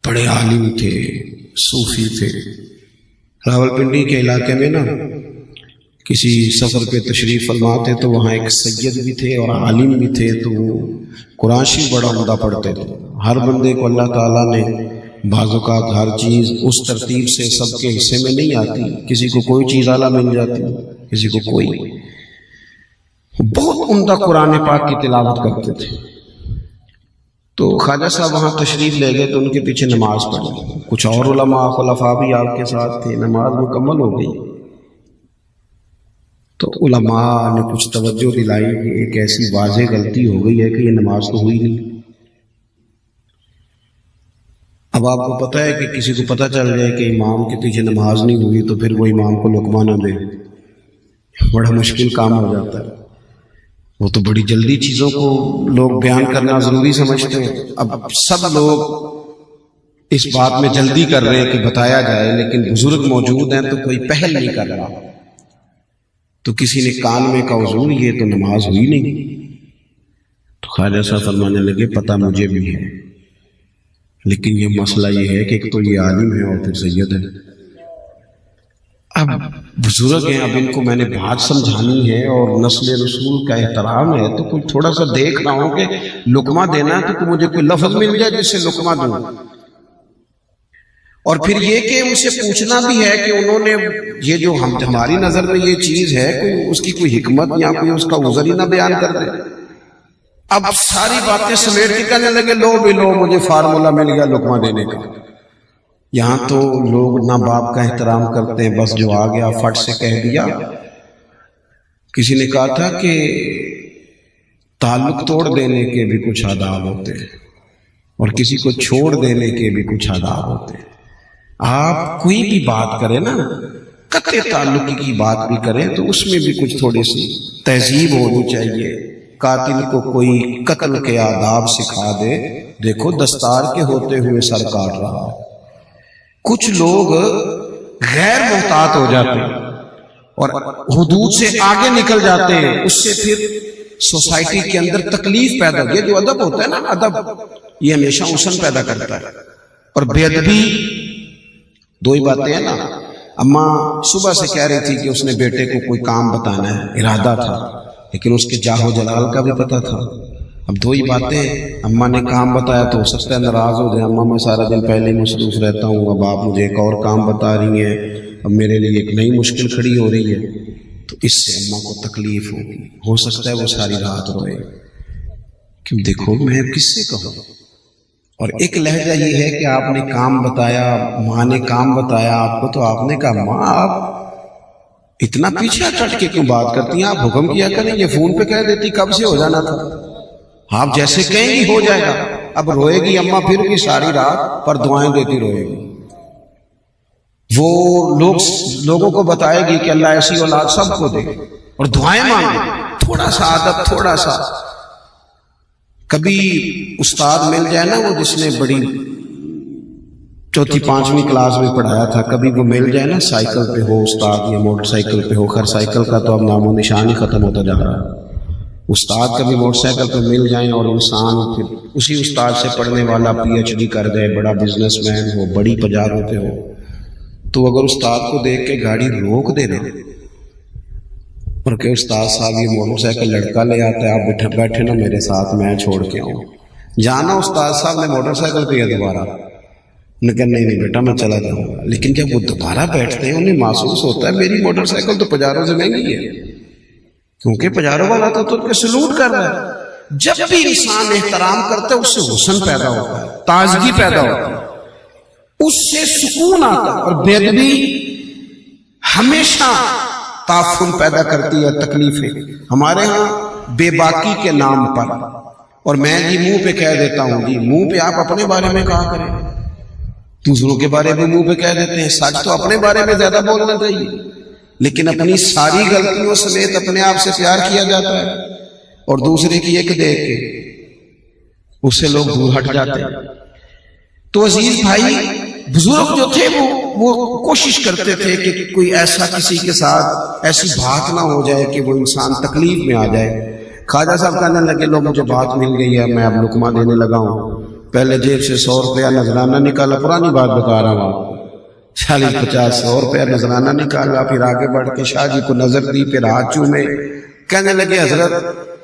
بڑے عالم تھے، صوفی تھے۔ راولپنڈی کے علاقے میں نا کسی سفر پہ تشریف فرما تھے تو وہاں ایک سید بھی تھے اور عالم بھی تھے، تو وہ قرآن شریف بڑا عمدہ پڑھتے تھے۔ ہر بندے کو اللہ تعالیٰ نے بعض اوقات ہر چیز اس ترتیب سے سب کے حصے میں نہیں آتی، کسی کو کوئی چیز اعلیٰ مل جاتی، کسی کو کوئی۔ بہت عمدہ قرآن پاک کی تلاوت کرتے تھے، تو خواجہ صاحب وہاں تشریف لے گئے تو ان کے پیچھے نماز پڑھی، کچھ اور علماء خلفاء بھی آپ کے ساتھ تھے، نماز مکمل ہو گئی تو علماء نے کچھ توجہ دلائی کہ ایک ایسی واضح غلطی ہو گئی ہے کہ یہ نماز تو ہوئی نہیں۔ اب آپ کو پتہ ہے کہ کسی کو پتہ چل جائے کہ امام کے پیچھے نماز نہیں ہوئی تو پھر وہ امام کو لقمہ نہ دے، بڑا مشکل کام ہو جاتا ہے۔ وہ تو بڑی جلدی چیزوں کو لوگ بیان کرنا ضروری سمجھتے ہیں، اب سب لوگ اس بات میں جلدی کر رہے ہیں کہ بتایا جائے، لیکن بزرگ موجود ہیں تو کوئی پہل نہیں کر رہا، تو کسی نے کان میں کہا حضور یہ تو نماز ہوئی نہیں، تو خواجہ صاحب فرمانے لگے پتہ مجھے بھی ہے، لیکن یہ مسئلہ یہ ہے کہ ایک تو یہ عالم ہے اور پھر سید ہے، اب بزرگ ہیں، اب ان کو میں نے بات سمجھانی ہے اور نسل رسول کا احترام ہے، تو کوئی تھوڑا سا دیکھ رہا ہوں کہ لقمہ دینا ہے تو مجھے کوئی لفظ مل جائے جس سے لقمہ دوں، اور پھر یہ کہ ان سے پوچھنا بھی ہے کہ انہوں نے یہ جو ہماری نظر میں یہ چیز ہے کوئی اس کی کوئی حکمت یا کوئی اس کا عذر ہی نہ بیان کر دے۔ اب ساری باتیں سمیٹ کے کہنے لگے لو بھی لو، مجھے فارمولہ مل گیا لقمہ دینے کا۔ یہاں تو لوگ نہ باپ کا احترام کرتے ہیں، بس جو آ گیا فٹ سے کہہ دیا۔ کسی نے کہا تھا کہ تعلق توڑ دینے کے بھی کچھ آداب ہوتے ہیں اور کسی کو چھوڑ دینے کے بھی کچھ آداب ہوتے ہیں۔ آپ کوئی بھی بات کریں نا، قطع تعلق کی بات بھی کریں تو اس میں بھی کچھ تھوڑی سی تہذیب ہونی چاہیے۔ قاتل کو کوئی قتل کے آداب سکھا دے، دیکھو دستار کے ہوتے ہوئے سر کاٹ رہا ہے۔ کچھ لوگ غیر محتاط ہو جاتے ہیں اور حدود سے آگے نکل جاتے ہیں، اس سے پھر سوسائٹی کے اندر تکلیف پیدا ہوتی ہے۔ جو ادب ہوتا ہے نا، ادب یہ ہمیشہ حسن پیدا کرتا ہے، اور بے ادبی دو ہی باتیں ہیں نا۔ اماں صبح سے کہہ رہی تھی کہ اس نے بیٹے کو کوئی کام بتانا ہے، ارادہ تھا، لیکن اس کے جاہ و جلال کا بھی پتہ تھا۔ اب دو ہی باتیں، اماں نے کام بتایا تو ہو سکتا ہے ناراض ہو جائے، اماں میں سارا دن پہلے ہی مصروف رہتا ہوں، اب آپ مجھے ایک اور کام بتا رہی ہیں، اب میرے لیے ایک نئی مشکل کھڑی ہو رہی ہے، تو اس سے اماں کو تکلیف ہوگی، ہو سکتا ہے وہ ساری رات روئے کہ دیکھو میں کس سے کہوں۔ اور ایک لہجہ یہ ہے کہ آپ نے کام بتایا، ماں نے کام بتایا آپ کو، تو آپ نے کہا ماں آپ اتنا پیچھے ہٹ کے کیوں بات کرتی ہیں، آپ حکم کیا کریں، یہ فون پہ کہہ دیتی کب سے ہو جانا تھا، آپ جیسے کہیں گی ہو جائے گا۔ اب روئے گی اماں پھر بھی ساری رات، پر دعائیں دیتی روئے گی۔ وہ لوگوں کو بتائے گی کہ اللہ ایسی اولاد سب کو دے، اور دعائیں مانگے۔ تھوڑا سا عادت، تھوڑا سا، کبھی استاد مل جائے نا، وہ جس نے بڑی چوتھی پانچویں کلاس میں پڑھایا تھا، کبھی وہ مل جائے نا، سائیکل پہ ہو استاد یا موٹر سائیکل پہ ہو، خیر سائیکل کا تو اب نام و نشان ہی ختم ہوتا جا رہا ہے، استاد کبھی موٹر سائیکل پہ مل جائیں اور انسان پھر اسی استاد سے پڑھنے والا پی ایچ ڈی کر دے، بڑا بزنس مین ہو، بڑی پجاروں پہ ہو، تو اگر استاد کو دیکھ کے گاڑی روک دے نا اور کہ استاد صاحب یہ موٹر سائیکل لڑکا لے آتا ہے، آپ بیٹھے نا میرے ساتھ، میں چھوڑ کے آؤں، جانا استاد صاحب نے موٹر سائیکل پہ ہے دوبارہ، نے کہا نہیں بیٹا میں چلا جاؤں گا. لیکن جب وہ دوبارہ بیٹھتے ہیں انہیں محسوس ہوتا ہے میری موٹر سائیکل تو پجاروں سے مہنگی ہے، کیونکہ پجاروں والا تو ان کے سلوٹ کر رہا ہے. جب بھی انسان احترام کرتا ہے اس سے حسن پیدا ہوتا ہے، تازگی پیدا ہوتی ہے، اس سے سکون آتا ہے. اور بے ادبی ہمیشہ تعفن پیدا کرتی ہے، تکلیفیں. ہمارے ہاں بے باکی کے نام پر، اور میں جی منہ پہ کہہ دیتا ہوں، جی منہ پہ آپ اپنے بارے میں کہا کریں، دوسروں کے بارے میں منہ پہ کہہ دیتے ہیں. سچ تو اپنے بارے میں زیادہ بولنا چاہیے، لیکن اپنی ساری غلطیوں سمیت اپنے آپ سے پیار کیا جاتا ہے، اور دوسرے کی ایک دیکھ کے اس سے لوگ دور ہٹ جاتے ہیں. تو عزیز بھائی، بزرگ جو تھے وہ کوشش کرتے تھے کہ کوئی ایسا کسی کے ساتھ ایسی بات نہ ہو جائے کہ وہ انسان تکلیف میں آ جائے. خواجہ صاحب کہنے لگے لو مجھے بات مل گئی ہے، میں اب لقمہ دینے لگا ہوں. پہلے جیب سے 100 روپیہ نذرانہ نکالا، پرانی بات بتا رہا ہوں آپ کو، 40-50 100 روپیہ نذرانہ نکالا، پھر آگے بڑھ کے شاہ جی کو نظر دی، پھر ہاتھ چومے. کہنے لگے حضرت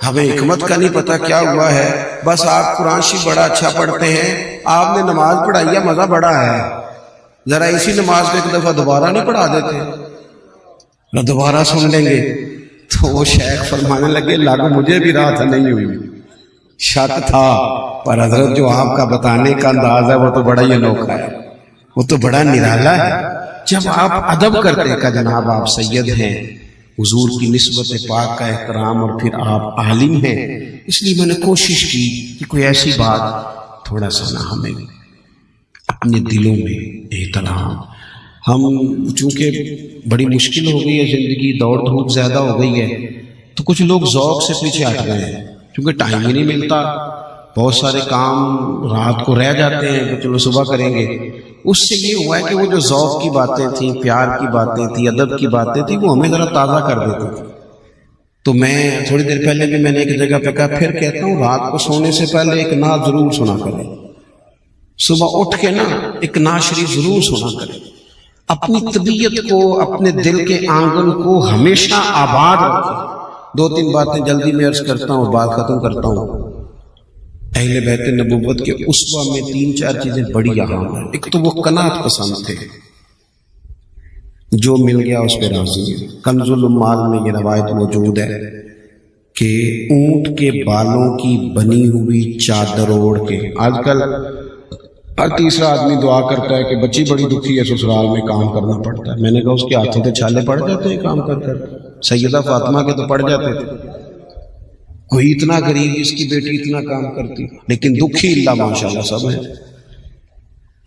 ہمیں حکمت کا نہیں پتا کیا ہوا ہے، بس آپ قرآن شریف بڑا اچھا پڑھتے ہیں، آپ نے نماز پڑھائی ہے، مزہ بڑا ہے، ذرا اسی نماز کو ایک دفعہ دوبارہ نہیں پڑھا دیتے، نہ دوبارہ سن لیں گے. تو وہ شیخ فرمانے لگے لاگو مجھے بھی رات نہیں ہوئی، شک تھا، پر حضرت جو آپ کا بتانے کا انداز ہے وہ تو بڑا ہی انوکھا ہے، وہ تو بڑا نرالا ہے. جب آپ ادب کرتے کہ جناب آپ سید ہیں، حضور کی نسبت پاک کا احترام، اور پھر آپ عالم ہیں، اس لیے میں نے کوشش کی کہ کوئی ایسی بات تھوڑا سا نہ ہمیں اپنے دلوں میں احترام. ہم چونکہ بڑی مشکل ہو گئی ہے زندگی، دوڑ دھوپ زیادہ ہو گئی ہے، تو کچھ لوگ ذوق سے پیچھے ہٹ گئے ہیں، کیونکہ ٹائم ہی نہیں ملتا، بہت سارے کام رات کو رہ جاتے ہیں کہ چلو صبح کریں گے. اس سے یہ ہوا ہے کہ وہ جو ذوق کی باتیں تھیں، پیار کی باتیں تھیں، ادب کی باتیں تھیں، وہ ہمیں ذرا تازہ کر دیتی تھیں. تو میں تھوڑی دیر پہلے بھی میں نے ایک جگہ پہ کہا، پھر کہتا ہوں رات کو سونے سے پہلے ایک نعت ضرور سنا کریں، صبح اٹھ کے نا ایک نعت شریف ضرور سنا کریں. اپنی طبیعت کو، اپنے دل کے آنگن کو ہمیشہ آباد رکھیں. 2-3 باتیں جلدی میں عرض کرتا ہوں، بات ختم کرتا ہوں. اہل بیت نبوت کے اسوہ میں 3-4 چیزیں بڑی اہم ہیں. ایک تو وہ قناعت پسند تھے، جو مل گیا اس پہ راضی ہے. کنز العمال میں یہ روایت موجود ہے کہ اونٹ کے بالوں کی بنی ہوئی چادر اوڑھ کے، آج کل ہر تیسرا آدمی دعا کرتا ہے کہ بچی بڑی دکھی ہے سسرال میں کام کرنا پڑتا ہے. میں نے کہا اس کے ہاتھوں کے چھالے پڑ جاتے ہیں کام کر کر، سیدہ فاطمہ کے تو پڑ جاتے تھے. کوئی اتنا غریب اس کی بیٹی اتنا کام کرتی، لیکن دکھی اللہ ماشاءاللہ سب ہے.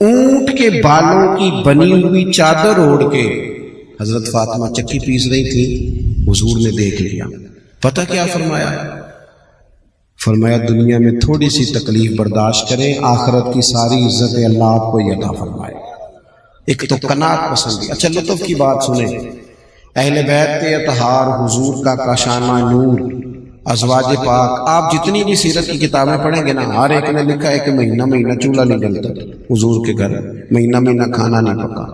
اونٹ کے بالوں کی بنی ہوئی چادر اوڑھ کے حضرت فاطمہ چکی پیس رہی تھی، حضور نے دیکھ لیا. پتہ کیا فرمایا؟ فرمایا دنیا میں تھوڑی سی تکلیف برداشت کریں، آخرت کی ساری عزت اللہ آپ کو عطا فرمائے. ایک تو قناعت پسندی. اچھا لطف کی بات سنیں، اہل بیت اطہار، حضور کا کاشانہ نور، ازواج پاک، آپ جتنی بھی سیرت کی کتابیں پڑھیں گے نا، ہر ایک نے لکھا ہے کہ مہینہ مہینہ چولہا نہیں جلتا حضور کے گھر، مہینہ مہینہ کھانا نہیں پکا،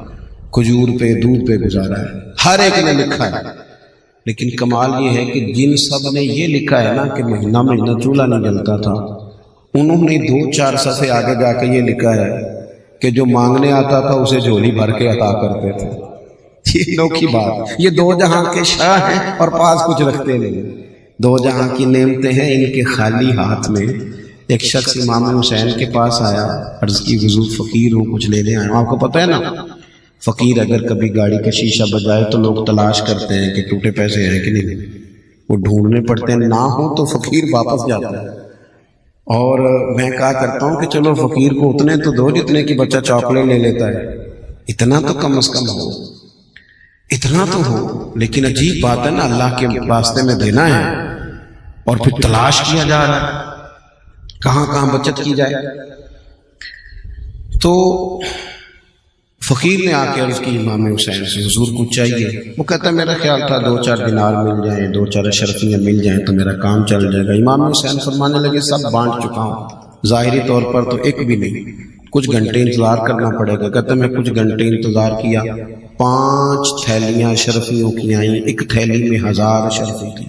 کھجور پہ دودھ پہ گزارا ہے، ہر ایک نے لکھا ہے. لیکن کمال یہ ہے کہ جن سب نے یہ لکھا ہے نا کہ مہینہ مہینہ چولہا نہیں جلتا تھا، انہوں نے 2-4 صفحے آگے جا کے یہ لکھا ہے کہ جو مانگنے آتا تھا اسے جھولی بھر کے عطا کرتے تھے. یہ انوکھی بات، یہ 2 جہاں کے شاہ ہیں اور پاس کچھ رکھتے نہیں. 2 جہاں کی نعمتیں ہیں ان کے خالی ہاتھ میں. ایک شخص امام حسین کے پاس آیا، عرض کی حضور فقیر ہوں، کچھ لینے آیا ہوں. آپ کو پتہ ہے نا فقیر اگر کبھی گاڑی کا شیشہ بجائے تو لوگ تلاش کرتے ہیں کہ ٹوٹے پیسے ہیں کہ نہیں، وہ ڈھونڈنے پڑتے ہیں، نہ ہو تو فقیر واپس جاتا ہے. اور میں کہا کرتا ہوں کہ چلو فقیر کو اتنے تو دو جتنے کی بچہ چاکلیٹ لے لیتا ہے، اتنا تو کم از کم ہو، اتنا تو ہو. لیکن عجیب بات ہے نا، اللہ کے راستے میں دینا ہے اور پھر تلاش کیا جا رہا ہے کہاں کہاں بچت کی جائے. تو فقیر نے آ کے عرض کی امام حسین سے، حضور کچھ چاہیے؟ وہ کہتا ہے میرا خیال تھا 2-4 دینار مل جائیں، 2-4 اشرفیاں مل جائیں تو میرا کام چل جائے گا. امام حسین فرمانے لگے سب بانٹ چکا ہوں، ظاہری طور پر تو ایک بھی نہیں، کچھ گھنٹے انتظار کرنا پڑے گا. کہتا میں کچھ گھنٹے انتظار کیا، 5 تھیلیاں اشرفیوں کی آئیں، ایک تھیلی میں 1000 اشرفی تھی.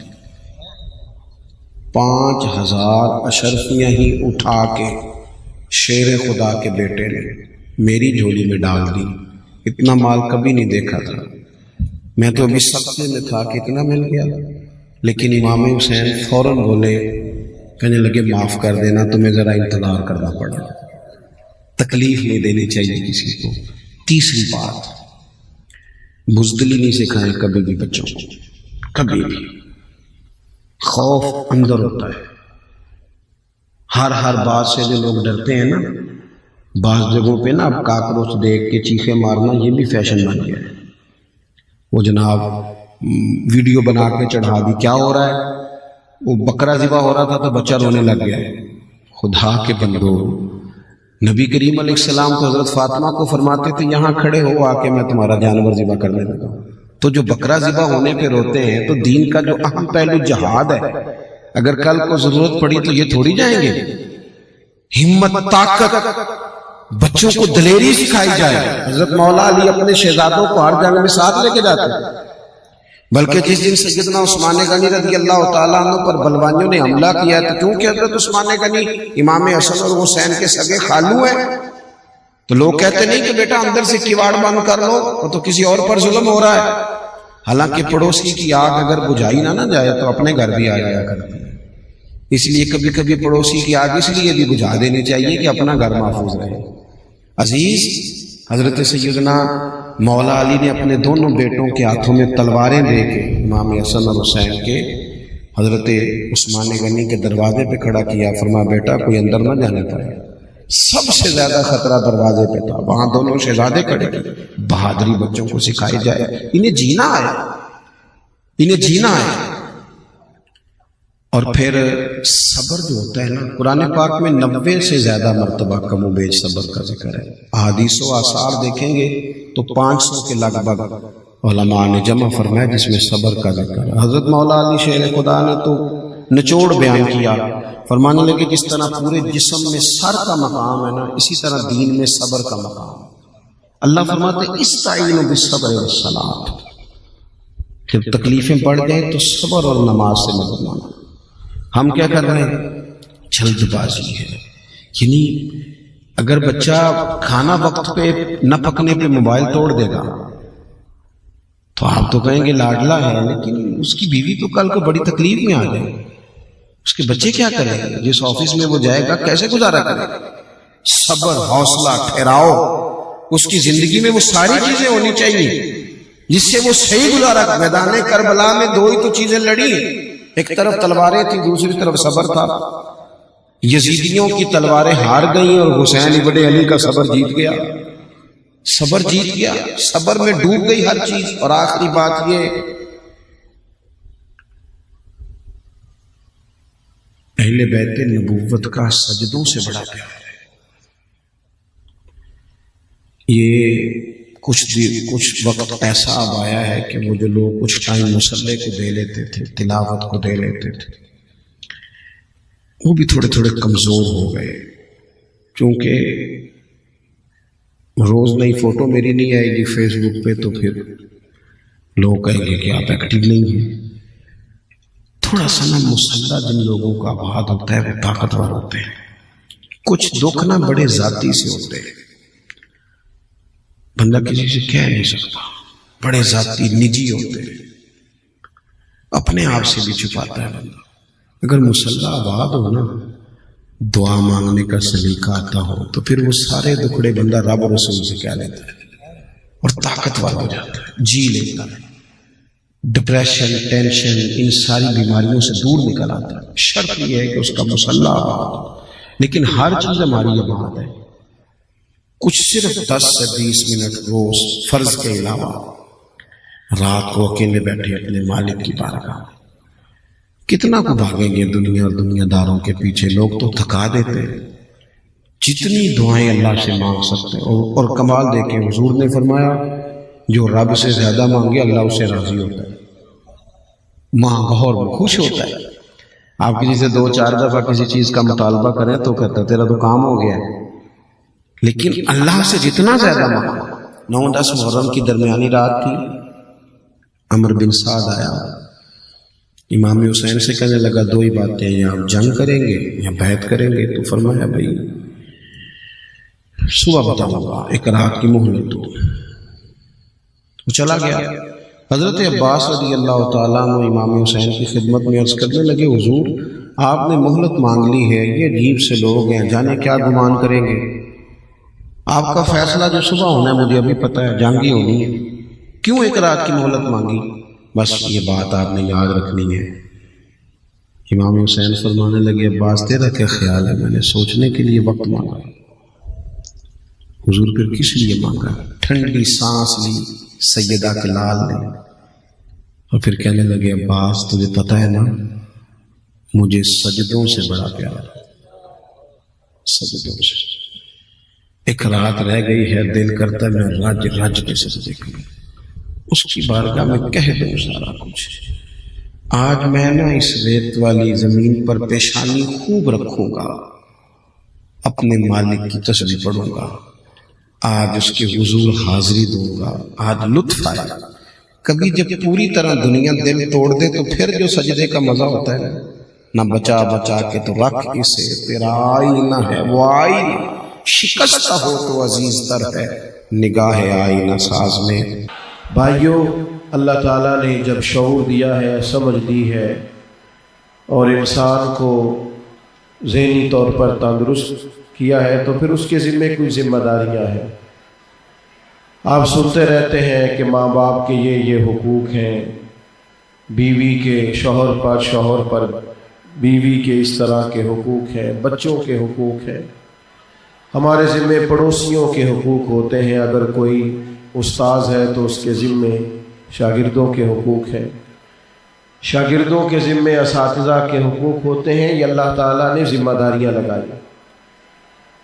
5000 اشرفیاں ہی اٹھا کے شیر خدا کے بیٹے نے میری جھولی میں ڈال دی. اتنا مال کبھی نہیں دیکھا تھا. میں تو ابھی سبزے میں تھا کہ اتنا مل گیا. لیکن امام حسین فوراً بولے, کہنے لگے معاف کر دینا, تمہیں ذرا انتظار کرنا پڑا. تکلیف نہیں دینی چاہیے کسی کو. تیسری بات, بزدلی نہیں سکھائیں کبھی بھی بچوں کو, کبھی بھی. خوف اندر ہوتا ہے. ہر بات سے جو لوگ ڈرتے ہیں نا, بعض جگہوں پہ نا اب کاکروچ دیکھ کے چیخیں مارنا یہ بھی فیشن بن گیا ہے. وہ جناب ویڈیو بنا کے چڑھا دی. کیا ہو رہا ہے؟ وہ بکرا ذبح ہو رہا تھا تو بچہ رونے لگ گیا. خدا کے بندو, نبی کریم علیہ السلام تو حضرت فاطمہ کو فرماتے تھے یہاں کھڑے ہو آ کے میں تمہارا جانور ذبح کرنے لگا ہوں. تو جو بکرا ذبح ہونے پہ روتے ہیں تو دین کا جو اہم پہلو جہاد ہے, اگر کل کو ضرورت پڑی تو یہ تھوڑی جائیں گے. ہمت, طاقت, بچوں کو دلیری سکھائی جائے. حضرت مولا علی اپنے شہزادوں کو ہر جنگ میں ساتھ لے کے جاتے ہیں. بلکہ جس دن سیدنا عثمان غنی رضی اللہ تعالیٰ عنہ پر بلوانیوں نے حملہ کیا تھا, کیونکہ حضرت عثمان غنی امام حسن اور حسین کے سگے خالو ہیں, تو لوگ کہتے نہیں کہ بیٹا اندر سے کیواڑ بند کر لو, وہ تو کسی اور پر ظلم ہو رہا ہے. حالانکہ پڑوسی کی آگ اگر بجھائی نہ جائے تو اپنے گھر بھی آ جایا کرتی ہے. اس لیے کبھی کبھی پڑوسی کی آگ اس لیے بھی بجھا دینی چاہیے کہ اپنا گھر محفوظ رہے. عزیز, حضرت سیدنا مولا علی نے اپنے دونوں بیٹوں کے ہاتھوں میں تلواریں دے کے امام حسن اور حسین کے حضرت عثمان غنی کے دروازے پہ کھڑا کیا. فرمایا بیٹا کوئی اندر نہ جانے پائے. سب سے زیادہ خطرہ دروازے پہ تھا. وہاں دونوں شہزادے کھڑے تھے. بہادری بچوں کو سکھائی جائے, انہیں جینا ہے, انہیں جینا ہے. اور پھر صبر جو ہوتا ہے نا, قرآن پاک میں 90 سے زیادہ مرتبہ کم و بیش صبر کا ذکر ہے. احادیث و آثار دیکھیں گے تو 500 کے لگ بھگ علماء نے جمع فرمایا جس میں صبر کا ذکر ہے. حضرت مولا علی شیر خدا نے تو نچوڑ بیان کیا, فرمانے لگے جس طرح پورے جسم میں سر کا مقام ہے نا, اسی طرح دین میں صبر کا مقام. اللہ فرماتے استعینوا بالصبر والصلاۃ, جب تکلیفیں بڑھ جائیں تو صبر اور نماز سے مدد مانگو. ہم کیا کر رہے ہیں؟ جلد بازی ہے. یعنی اگر بچہ کھانا وقت پہ نہ پکنے پہ موبائل توڑ دے گا تو آپ تو کہیں گے لاڈلا ہے, لیکن اس کی بیوی تو کل کو بڑی تکلیف میں آ جائے. اس کے بچے کیا کریں گے؟ جس آفس میں وہ جائے گا کیسے گزارا کرے گا؟ صبر, حوصلہ, ٹھہراؤ. اس کی زندگی میں وہ ساری چیزیں ہونی چاہیے جس سے وہ صحیح گزارا. میدان کربلا میں 2 ہی تو چیزیں لڑی, ایک طرف تلواریں تھی, دوسری طرف صبر تھا. یزیدیوں کی تلواریں ہار گئیں اور حسین ابن علی کا صبر جیت گیا. صبر جیت گیا, صبر میں ڈوب گئی ہر چیز. اور آخری بات یہ, اہل بیت نبوت کا سجدوں سے بڑا پیار ہے. یہ کچھ وقت ایسا اب آیا ہے کہ وہ جو لوگ کچھ ٹائم مصلے کو دے لیتے تھے, تلاوت کو دے لیتے تھے, وہ بھی تھوڑے تھوڑے کمزور ہو گئے. کیونکہ روز نئی فوٹو میری نہیں آئے گی فیس بک پہ تو پھر لوگ کہیں گے کہ آپ ایکٹیو نہیں ہیں. تھوڑا سا نا مسلح جن لوگوں کا آباد ہوتا ہے وہ طاقتور ہوتے ہیں. کچھ دکھ نا بڑے ذاتی سے ہوتے ہیں, بندہ کسی سے کہہ نہیں سکتا, بڑے ذاتی نجی ہوتے ہیں, اپنے آپ سے بھی چھپاتا ہے بندہ. اگر مسلح آباد ہو نا, دعا مانگنے کا سلیقہ آتا ہو, تو پھر وہ سارے دکھڑے بندہ رب اور رسول سے کہہ لیتا ہے اور طاقتور ہو جاتا ہے, جی لیتا ہے. ڈپریشن, ٹینشن, ان ساری بیماریوں سے دور نکل آتا ہے. شرط یہ ہے کہ اس کا مسلح آباد. لیکن ہر چیز ہماری آباد ہے. کچھ صرف 10 سے 20 منٹ روز فرض کے علاوہ رات کو اکیلے بیٹھے اپنے مالک کی بارگاہ. کتنا کو بھاگیں گے دنیا اور دنیا داروں کے پیچھے, لوگ تو تھکا دیتے ہیں. جتنی دعائیں اللہ سے مانگ سکتے ہیں. اور کمال دیکھیں, حضور نے فرمایا جو رب سے زیادہ مانگے اللہ اس سے راضی ہوتا ہے, مانگا اور خوش ہوتا ہے. آپ کسی سے 2-4 دفعہ کسی چیز کا مطالبہ کریں تو کہتا ہے تیرا تو کام ہو گیا ہے. لیکن اللہ سے جتنا زیادہ مانگا. 9-10 محرم کی درمیانی رات تھی, عمر بن سعد آیا, امام حسین سے کہنے لگا 2 ہی باتیں, یا آپ جنگ کریں گے یا بیعت کریں گے. تو فرمایا بھائی صبح بتاؤں گا، ایک رات کی مہلت دو۔ وہ چلا گیا۔ حضرت عباس رضی اللہ تعالیٰ عنہ امام حسین کی خدمت میں عرض کرنے لگے، حضور آپ نے مہلت مانگ لی ہے، یہ عجیب سے لوگ ہیں، جانے کیا گمان کریں گے۔ آپ کا فیصلہ جو صبح ہونا ہے مجھے ابھی پتہ ہے، جنگی ہونی ہے، کیوں ایک رات کی مہلت مانگی؟ بس یہ بات آپ نے یاد رکھنی ہے۔ امام حسین فرمانے لگے، عباس تیرا کیا خیال ہے؟ میں نے سوچنے کے لیے وقت مانگا۔ حضور پھر کس لیے مانگا؟ ٹھنڈی سانس لی سیدہ کے لال نے، اور پھر کہنے لگے، عباس تجھے پتہ ہے نا مجھے سجدوں سے بڑا پیار ہے، سجدوں سے۔ ایک رات رہ گئی ہے، دل کرتا ہے میں رج رج کے سجدے کروں، اس کی بارگاہ میں کہہ دوں سارا کچھ۔ آج میں نا اس ریت والی زمین پر پیشانی خوب رکھوں گا، اپنے مالک کی تسبیح پڑھوں گا، آج اس کے حضور حاضری دوں گا، آج لطف آئے گا۔ کبھی جب پوری طرح دنیا دل توڑ دے تو پھر جو سجدے کا مزہ ہوتا ہے نہ بچا بچا کے تو رکھ اسے، تیرا آئینہ ہے وہ آئینہ، شکستہ ہو تو عزیز تر ہے نگاہ آئینہ ساز میں۔ بھائیوں، اللہ تعالیٰ نے جب شعور دیا ہے، سمجھ دی ہے، اور انسان کو ذہنی طور پر تندرست کیا ہے تو پھر اس کے ذمے کوئی ذمہ داریاں ہیں۔ آپ سنتے رہتے ہیں کہ ماں باپ کے یہ حقوق ہیں، بیوی کے شوہر پر بیوی کے اس طرح کے حقوق ہیں، بچوں کے حقوق ہیں، ہمارے ذمے پڑوسیوں کے حقوق ہوتے ہیں، اگر کوئی استاذ ہے تو اس کے ذمے شاگردوں کے حقوق ہیں، شاگردوں کے ذمے اساتذہ کے حقوق ہوتے ہیں۔ یہ اللہ تعالیٰ نے ذمہ داریاں لگائی،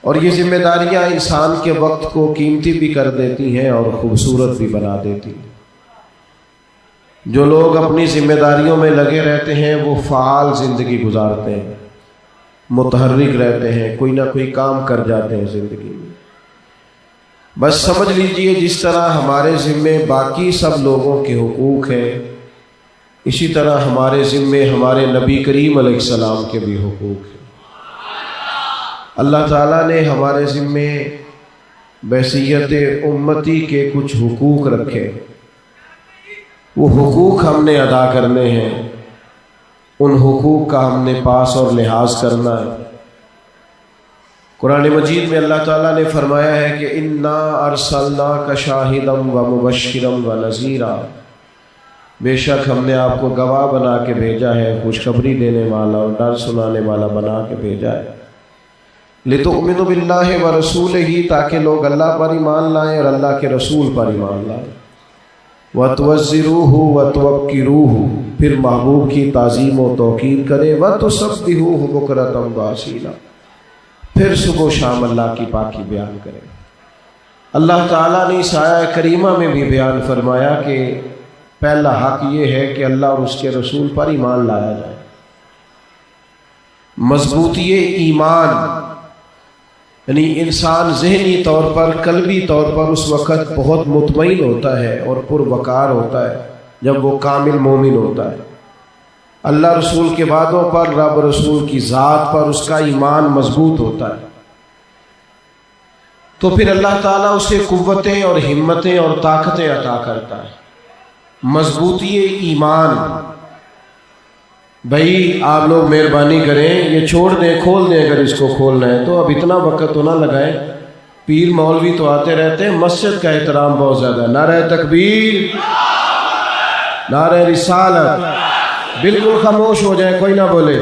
اور یہ ذمہ داریاں انسان کے وقت کو قیمتی بھی کر دیتی ہیں اور خوبصورت بھی بنا دیتی ہیں۔ جو لوگ اپنی ذمہ داریوں میں لگے رہتے ہیں وہ فعال زندگی گزارتے ہیں، متحرک رہتے ہیں، کوئی نہ کوئی کام کر جاتے ہیں زندگی میں۔ بس سمجھ لیجئے جس طرح ہمارے ذمے باقی سب لوگوں کے حقوق ہیں، اسی طرح ہمارے ذمے ہمارے نبی کریم علیہ السلام کے بھی حقوق ہیں۔ اللہ تعالیٰ نے ہمارے ذمے بحیثیت امتی کے کچھ حقوق رکھے، وہ حقوق ہم نے ادا کرنے ہیں، ان حقوق کا ہم نے پاس اور لحاظ کرنا ہے۔ قرآن مجید میں اللہ تعالیٰ نے فرمایا ہے کہ اِنَّا أَرْسَلْنَاكَ شَاهِدًا وَمُبَشِّرًا وَنَذِيرًا، بے شک ہم نے آپ کو گواہ بنا کے بھیجا ہے، خوشخبری دینے والا اور ڈر سنانے والا بنا کے بھیجا ہے۔ لِتُؤْمِنُوا بِاللَّهِ وَرَسُولِهِ، تاکہ لوگ اللہ پر ایمان لائیں اور اللہ کے رسول پر ایمان لائیں۔ وَتُوَزِّرُوهُ وَتُوَقِّرُوهُ، پھر محبوب کی تعظیم و توقیر کرے، وَتُسَبِّحُوهُ بُكْرَةً وَأَصِيلًا، پھر صبح و شام اللہ کی پاکی بیان کرے۔ اللہ تعالیٰ نے اس آیہ کریمہ میں بھی بیان فرمایا کہ پہلا حق یہ ہے کہ اللہ اور اس کے رسول پر ایمان لایا جائے۔ مضبوطی ایمان یعنی انسان ذہنی طور پر، قلبی طور پر اس وقت بہت مطمئن ہوتا ہے اور پروقار ہوتا ہے جب وہ کامل مومن ہوتا ہے۔ اللہ رسول کے وعدوں پر، رب رسول کی ذات پر اس کا ایمان مضبوط ہوتا ہے، تو پھر اللہ تعالیٰ اسے قوتیں اور ہمتیں اور طاقتیں عطا کرتا ہے۔ مضبوطی ایمان، بھائی آپ لوگ مہربانی کریں، یہ چھوڑ دیں، کھول دیں اگر اس کو کھولنا ہے تو، اب اتنا وقت تو نہ لگائیں، پیر مولوی تو آتے رہتے ہیں، مسجد کا احترام بہت زیادہ ہے۔ نعرہ تکبیر، نعرہ رسالت، بالکل خاموش ہو جائیں، کوئی نہ بولے،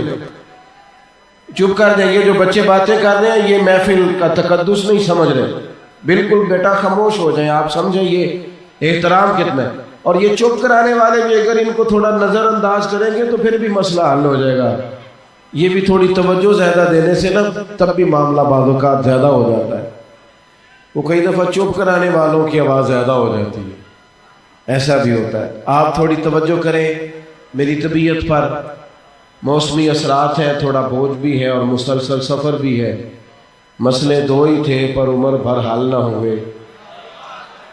چپ کر دیں۔ یہ جو بچے باتیں کر رہے ہیں یہ محفل کا تقدس نہیں سمجھ رہے، بالکل بیٹا خاموش ہو جائیں، آپ سمجھیں یہ احترام کتنا ہے۔ اور یہ چپ کرانے والے بھی اگر ان کو تھوڑا نظر انداز کریں گے تو پھر بھی مسئلہ حل ہو جائے گا۔ یہ بھی تھوڑی توجہ زیادہ دینے سے نا تب بھی معاملہ بعض اوقات زیادہ ہو جاتا ہے، وہ کئی دفعہ چپ کرانے والوں کی آواز زیادہ ہو جاتی ہے، ایسا بھی ہوتا ہے۔ آپ تھوڑی توجہ کریں، میری طبیعت پر موسمی اثرات ہیں، تھوڑا بوجھ بھی ہے اور مسلسل سفر بھی ہے، مسئلے دو ہی تھے پر عمر بھر حل نہ ہوئے،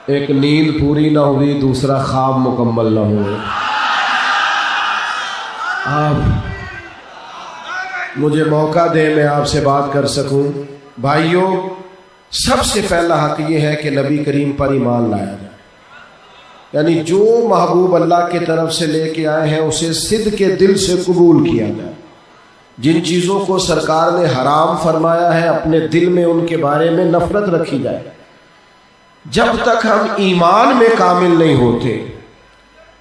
ایک نیند پوری نہ ہوئی، دوسرا خواب مکمل نہ ہوئے۔ آپ مجھے موقع دیں میں آپ سے بات کر سکوں۔ بھائیوں، سب سے پہلا حق یہ ہے کہ نبی کریم پر ایمان لایا جائے، یعنی جو محبوب اللہ کی طرف سے لے کے آئے ہیں اسے صدق کے دل سے قبول کیا جائے۔ جن چیزوں کو سرکار نے حرام فرمایا ہے اپنے دل میں ان کے بارے میں نفرت رکھی جائے۔ جب تک ہم ایمان میں کامل نہیں ہوتے،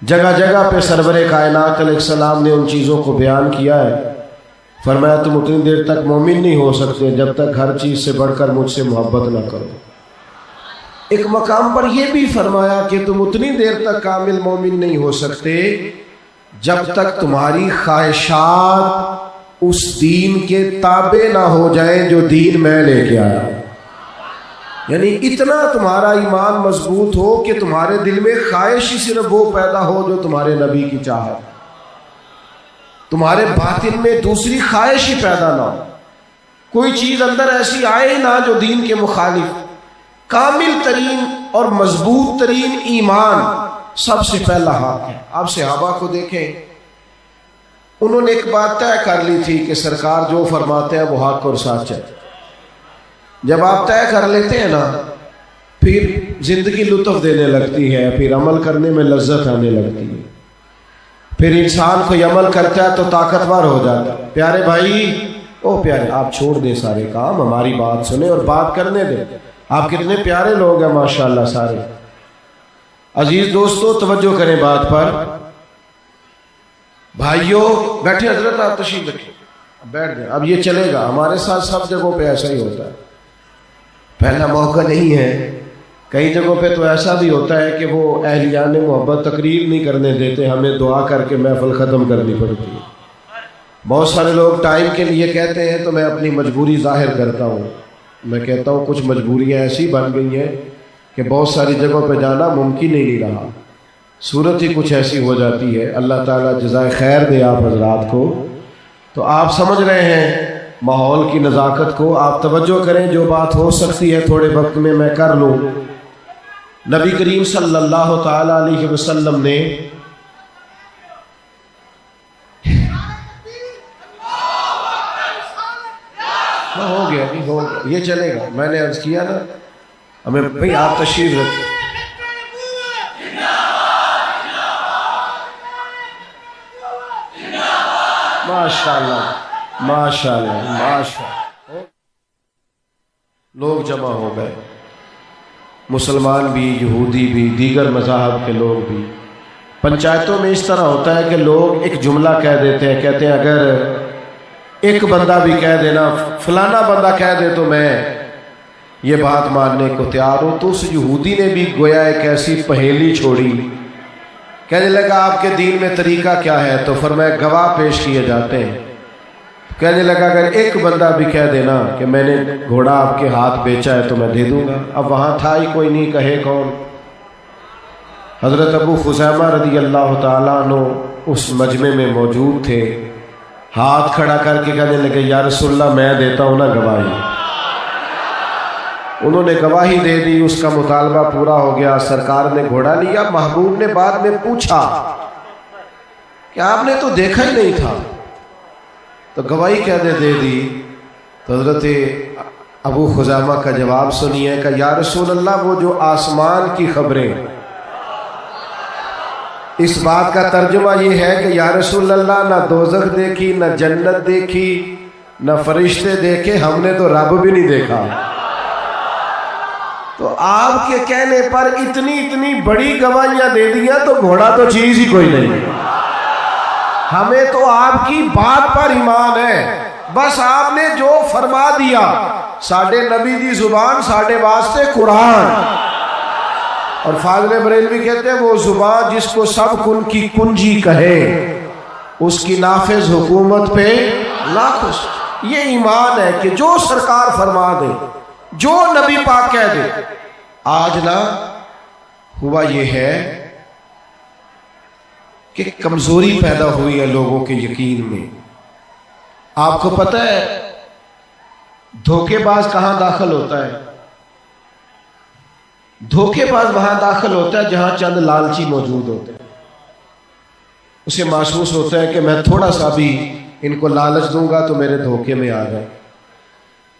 جگہ جگہ پہ سرور کائنات علیہ السلام نے ان چیزوں کو بیان کیا ہے، فرمایا تم اتنی دیر تک مومن نہیں ہو سکتے جب تک ہر چیز سے بڑھ کر مجھ سے محبت نہ کرو۔ ایک مقام پر یہ بھی فرمایا کہ تم اتنی دیر تک کامل مومن نہیں ہو سکتے جب تک تمہاری خواہشات اس دین کے تابع نہ ہو جائیں جو دین میں لے کے آیا۔ یعنی اتنا تمہارا ایمان مضبوط ہو کہ تمہارے دل میں خواہش ہی صرف وہ پیدا ہو جو تمہارے نبی کی چاہت، تمہارے باطن میں دوسری خواہش ہی پیدا نہ ہو، کوئی چیز اندر ایسی آئے نہ جو دین کے مخالف۔ کامل ترین اور مضبوط ترین ایمان سب سے پہلا حق ہے۔ آپ صحابہ کو دیکھیں، انہوں نے ایک بات طے کر لی تھی کہ سرکار جو فرماتے ہیں وہ حق اور سچ ہے۔ جب آپ طے کر لیتے ہیں نا، پھر زندگی لطف دینے لگتی ہے، پھر عمل کرنے میں لذت آنے لگتی ہے، پھر انسان کوئی عمل کرتا ہے تو طاقتور ہو جاتا ہے۔ پیارے بھائی، او پیارے، آپ چھوڑ دیں سارے کام، ہماری بات سنیں اور بات کرنے دیں۔ آپ کتنے پیارے لوگ ہیں ماشاءاللہ سارے۔ عزیز دوستو، توجہ کریں بات پر۔ بھائیوں بیٹھے، حضرت آپ تشریف رکھیں، بیٹھ جائیں۔ اب یہ چلے گا، ہمارے ساتھ سب جگہوں پہ ایسا ہی ہوتا ہے، پہلا موقع نہیں ہے۔ کئی جگہوں پہ تو ایسا بھی ہوتا ہے کہ وہ اہلیان محبت تقریر نہیں کرنے دیتے، ہمیں دعا کر کے محفل ختم کرنی پڑتی ہے۔ بہت سارے لوگ ٹائم کے لیے کہتے ہیں تو میں اپنی مجبوری ظاہر کرتا ہوں۔ میں کہتا ہوں کچھ مجبوریاں ایسی بن گئی ہیں کہ بہت ساری جگہوں پہ جانا ممکن ہی نہیں رہا، صورت ہی کچھ ایسی ہو جاتی ہے۔ اللہ تعالیٰ جزائے خیر دے آپ حضرات کو۔ تو آپ سمجھ رہے ہیں ماحول کی نزاکت کو، آپ توجہ کریں، جو بات ہو سکتی ہے تھوڑے وقت میں میں کر لوں۔ نبی کریم صلی اللہ تعالیٰ علیہ وسلم نے ہو گیا نہیں ہو گیا، یہ چلے گا، میں نے عرض کیا نا ہمیں بھئی آپ تشریف رکھیں۔ ماشاءاللہ ماشاءاللہ ماشاءاللہ، لوگ جمع ہو گئے، مسلمان بھی، یہودی بھی، دیگر مذاہب کے لوگ بھی۔ پنچایتوں میں اس طرح ہوتا ہے کہ لوگ ایک جملہ کہہ دیتے ہیں، کہتے ہیں اگر ایک بندہ بھی کہہ دینا، فلانا بندہ کہہ دے تو میں یہ بات ماننے کو تیار ہوں۔ تو اس یہودی نے بھی گویا ایک ایسی پہیلی چھوڑی، کہنے لگا آپ کے دین میں طریقہ کیا ہے؟ تو فرمایا گواہ پیش کیے جاتے ہیں۔ کہنے لگا اگر ایک بندہ بھی کہہ دینا کہ میں نے گھوڑا آپ کے ہاتھ بیچا ہے تو میں دے دوں گا۔ اب وہاں تھا ہی کوئی نہیں، کہے کون؟ حضرت ابو خزیمہ رضی اللہ تعالیٰ عنہ اس مجمع میں موجود تھے، ہاتھ کھڑا کر کے کہنے لگے یا رسول اللہ میں دیتا ہوں نا گواہی۔ انہوں نے گواہی دے دی، اس کا مطالبہ پورا ہو گیا، سرکار نے گھوڑا لیا۔ محبوب نے بعد میں پوچھا کہ آپ نے تو دیکھا ہی نہیں تھا، تو گواہی کہنے دے دی۔ تو حضرت ابو خزیمہ کا جواب سنیے کہ یا رسول اللہ وہ جو آسمان کی خبریں، اس بات کا ترجمہ یہ ہے کہ یا رسول اللہ نہ دوزخ دیکھی، نہ جنت دیکھی، نہ فرشتے دیکھے، ہم نے تو رب بھی نہیں دیکھا۔ تو آپ کے کہنے پر اتنی بڑی گواہیاں دے دیا تو گھوڑا تو چیز ہی کوئی نہیں۔ ہمیں تو آپ کی بات پر ایمان ہے، بس آپ نے جو فرما دیا، ساڈے نبی دی زبان ساڈے واسطے قرآن۔ اور فاضل بریلوی کہتے ہیں وہ زبان جس کو سب کن کی کنجی کہے، اس کی نافذ حکومت پہ لاکھوں۔ یہ ایمان ہے کہ جو سرکار فرما دے، جو نبی پاک کہہ دے۔ آج نہ ہوا یہ ہے کہ کمزوری پیدا ہوئی ہے لوگوں کے یقین میں۔ آپ کو پتہ ہے دھوکے باز کہاں داخل ہوتا ہے؟ دھوکے باز وہاں داخل ہوتا ہے جہاں چند لالچی موجود ہوتے ہیں۔ اسے محسوس ہوتا ہے کہ میں تھوڑا سا بھی ان کو لالچ دوں گا تو میرے دھوکے میں آ گئے۔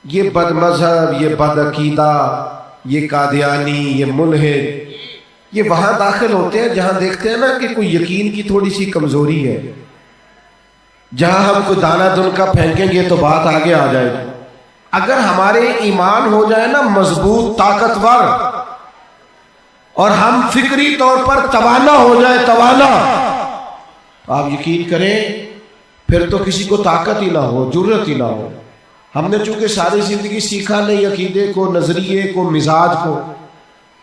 یہ بد مذہب، یہ بد عقیدہ، یہ قادیانی، یہ ملحد، یہ وہاں داخل ہوتے ہیں جہاں دیکھتے ہیں نا کہ کوئی یقین کی تھوڑی سی کمزوری ہے، جہاں ہم کوئی دانہ دن کا پھینکیں گے تو بات آگے آ جائے گی۔ اگر ہمارے ایمان ہو جائے نا مضبوط، طاقتور، اور ہم فکری طور پر توانا ہو جائے، توانا، آپ یقین کریں پھر تو کسی کو طاقت ہی نہ ہو، جرت ہی نہ ہو۔ ہم نے چونکہ ساری زندگی سیکھا نہیں عقیدے کو، نظریے کو، مزاج کو،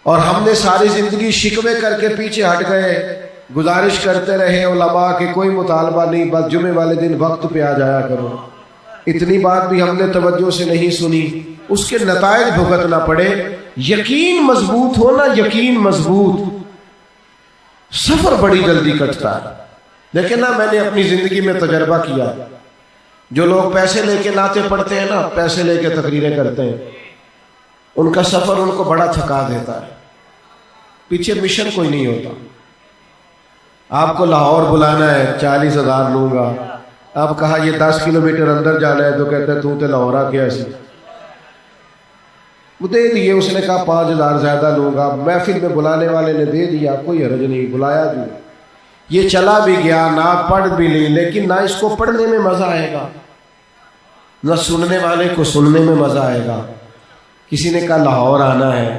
اور ہم نے ساری زندگی شکوے کر کے پیچھے ہٹ گئے، گزارش کرتے رہے علماء کہ کوئی مطالبہ نہیں، بس جمعے والے دن وقت پہ آ جایا کرو۔ اتنی بات بھی ہم نے توجہ سے نہیں سنی، اس کے نتائج بھگتنا پڑے۔ یقین مضبوط ہو نا، یقین مضبوط، سفر بڑی جلدی کٹتا ہے۔ لیکن نا میں نے اپنی زندگی میں تجربہ کیا، جو لوگ پیسے لے کے نعتیں پڑھتے ہیں نا، پیسے لے کے تقریریں کرتے ہیں، ان کا سفر ان کو بڑا تھکا دیتا ہے، پیچھے مشن کوئی نہیں ہوتا۔ آپ کو لاہور بلانا ہے، 40,000 لوں گا، اب کہا یہ 10 کلومیٹر اندر جانا ہے تو کہتے ہیں تو لاہور آ کے ایسے وہ دے دیے۔ اس نے کہا 5,000 زیادہ لوں گا، محفل میں بلانے والے نے دے دیا، کوئی حرج نہیں، بلایا بھی، یہ چلا بھی گیا، نہ پڑھ بھی لی، لیکن نہ اس کو پڑھنے میں مزہ آئے گا، نہ سننے والے کو سننے میں مزہ آئے گا۔ کسی نے کہا لاہور آنا ہے،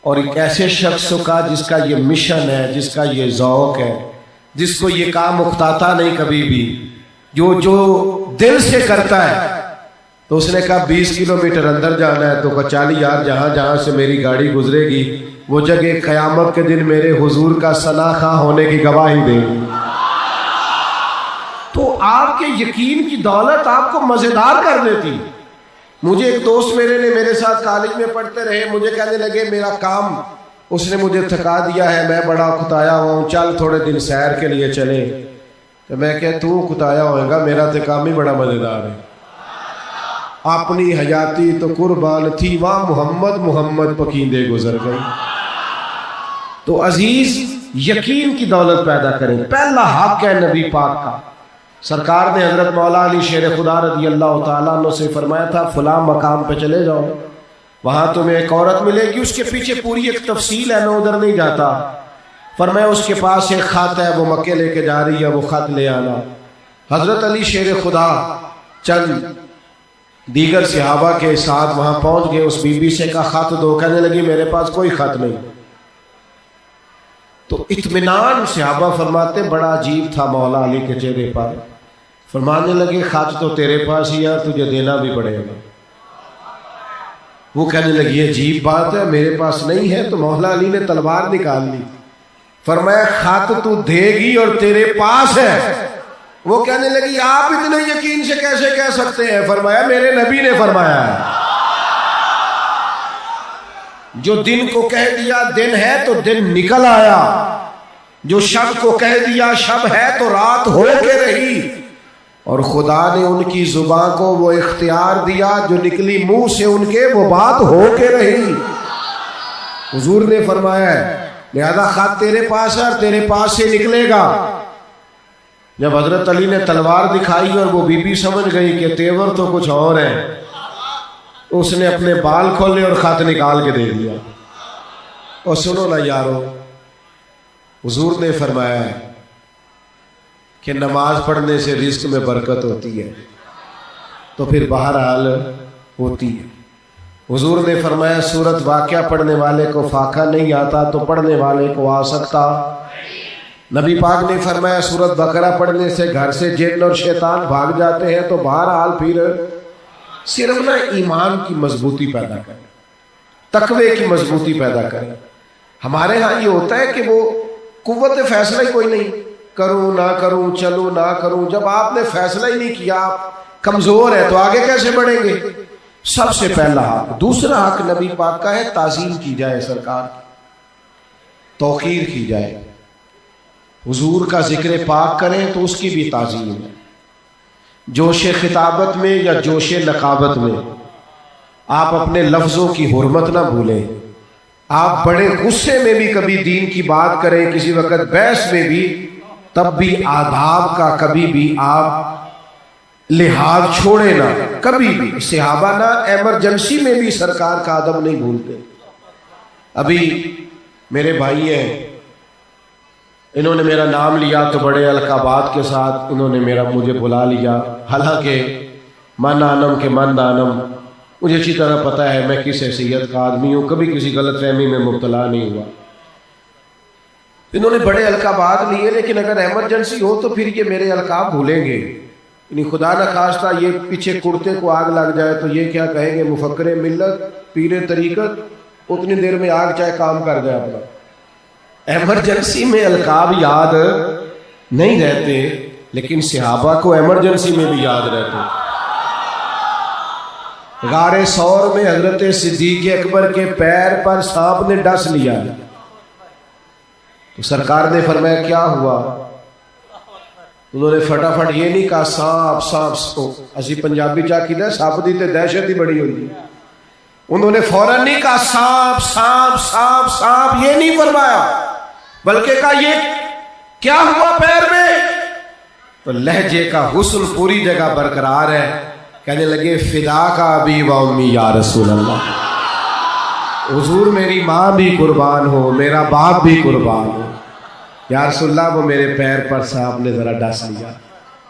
اور ایک ایسے شخص کا جس کا یہ مشن ہے، جس کا یہ ذوق ہے، جس کو یہ کام اکتاتا نہیں کبھی بھی، جو دل سے کرتا ہے، تو اس نے کہا 20 کلومیٹر اندر جانا ہے، تو کہا 40 یار جہاں جہاں سے میری گاڑی گزرے گی وہ جگہ قیامت کے دن میرے حضور کا ثنا خواہ ہونے کی گواہی دے گی۔ تو آپ کے یقین کی دولت آپ کو مزیدار کر دیتی۔ مجھے ایک دوست میرے ساتھ کالج میں پڑھتے رہے، مجھے کہنے لگے میرا کام اس نے مجھے تھکا دیا ہے، میں بڑا اکتایا ہوں، چل تھوڑے دن سیر کے لیے چلے۔ تو میں کہ تو اکتایا ہوئے گا، میرا تو کام ہی بڑا مزیدار ہے۔ اپنی حیاتی تو قربان تھی، وہاں محمد محمد پکیندے گزر گئی۔ تو عزیز یقین کی دولت پیدا کریں۔ پہلا حق ہے نبی پاک کا۔ سرکار نے حضرت مولا علی شیر خدا رضی اللہ تعالیٰ عنہ سے فرمایا تھا فلاں مقام پہ چلے جاؤ، وہاں تمہیں ایک عورت ملے گی، اس کے پیچھے پوری ایک تفصیل ہے، میں ادھر نہیں جاتا۔ فرمایا اس کے پاس ایک خط ہے، وہ مکے لے کے جا رہی ہے، وہ خط لے آنا۔ حضرت علی شیر خدا چند دیگر صحابہ کے ساتھ وہاں پہنچ گئے، اس بی بی سے کہا خط دو، کہنے لگی میرے پاس کوئی خط نہیں۔ تو اطمینان صحابہ فرماتے بڑا عجیب تھا مولا علی کے چہرے پر، فرمانے لگے خط تو تیرے پاس ہی ہے، تجھے دینا بھی پڑے گا۔ وہ کہنے لگی عجیب بات ہے، میرے پاس نہیں ہے۔ تو مولا علی نے تلوار نکال لی، فرمایا خط تو دے گی اور تیرے پاس ہے۔ وہ کہنے لگی آپ اتنے یقین سے کیسے کہہ سکتے ہیں؟ فرمایا میرے نبی نے فرمایا ہے، جو دن کو کہہ دیا دن ہے تو دن نکل آیا، جو شب کو کہہ دیا شب ہے تو رات ہو کے رہی، اور خدا نے ان کی زبان کو وہ اختیار دیا، جو نکلی منہ سے ان کے وہ بات ہو کے رہی۔ حضور نے فرمایا ہے لہذا خط تیرے پاس ہے اور تیرے پاس سے نکلے گا۔ جب حضرت علی نے تلوار دکھائی اور وہ بی بی سمجھ گئی کہ تیور تو کچھ اور ہے، اس نے اپنے بال کھولے اور خط نکال کے دے دیا۔ اور سنو نا یارو، حضور نے فرمایا ہے کہ نماز پڑھنے سے رزق میں برکت ہوتی ہے، تو پھر بہرحال ہوتی ہے۔ حضور نے فرمایا سورت واقعہ پڑھنے والے کو فاقہ نہیں آتا تو پڑھنے والے کو آ سکتا۔ نبی پاک نے فرمایا سورت بقرہ پڑھنے سے گھر سے جن اور شیطان بھاگ جاتے ہیں، تو بہرحال پھر صرف نا ایمان کی مضبوطی پیدا کریں، تقوی کی مضبوطی پیدا کریں۔ ہمارے ہاں یہ ہوتا ہے کہ وہ قوت فیصلہ ہی کوئی نہیں، کروں نہ کروں، چلوں نہ کروں۔ جب آپ نے فیصلہ ہی نہیں کیا، آپ کمزور ہے تو آگے کیسے بڑھیں گے؟ سب سے پہلا حق۔ دوسرا حق نبی پاک کا ہے تعظیم کی جائے، سرکار کی توقیر کی جائے، حضور کا ذکر پاک کریں تو اس کی بھی تعظیم ہے۔ جوش خطابت میں یا جوش لقابت میں آپ اپنے لفظوں کی حرمت نہ بھولیں۔ آپ بڑے غصے میں بھی کبھی دین کی بات کریں، کسی وقت بحث میں بھی، تب بھی آداب کا کبھی بھی آپ لحاظ چھوڑے نہ کبھی بھی. صحابہ نہ ایمرجنسی میں بھی سرکار کا ادب نہیں بھولتے. ابھی میرے بھائی ہیں، انہوں نے میرا نام لیا تو بڑے القابات کے ساتھ انہوں نے مجھے بلا لیا، حالانکہ من آنم کے من دانم، مجھے اچھی طرح پتہ ہے میں کس حیثیت کا آدمی ہوں، کبھی کسی غلط فہمی میں مبتلا نہیں ہوا. انہوں نے بڑے القابات لیے، لیکن اگر ایمرجنسی ہو تو پھر یہ میرے القاب بھولیں گے. یعنی خدا نہ خواستہ یہ پیچھے کرتے کو آگ لگ جائے تو یہ کیا کہیں گے، مفکر ملت پیر طریقت، اتنی دیر میں آگ چاہے کام کر جائے اپنا. ایمرجنسی میں القاب یاد نہیں رہتے، لیکن صحابہ کو ایمرجنسی میں بھی یاد رہتے. غار ثور میں حضرت صدیق اکبر کے پیر پر سانپ نے ڈس لیا تو سرکار نے فرمایا کیا ہوا؟ انہوں نے فٹافٹ یہ نہیں کہا سانپ سانپ، اسی پنجابی چاہ کی دے سانپ دی تے دہشت ہی بڑی ہوئی. انہوں نے فوراً نہیں کہا سانپ سانپ سانپ سانپ، یہ نہیں فرمایا، بلکہ کہا یہ کیا ہوا پیر میں؟ تو لہجے کا حسن پوری جگہ برقرار ہے. کہنے لگے فدا کا ابی و امی یا رسول اللہ، حضور میری ماں بھی قربان ہو، میرا باپ بھی قربان ہو یا رسول اللہ، وہ میرے پیر پر سانپ نے ذرا ڈس لیا.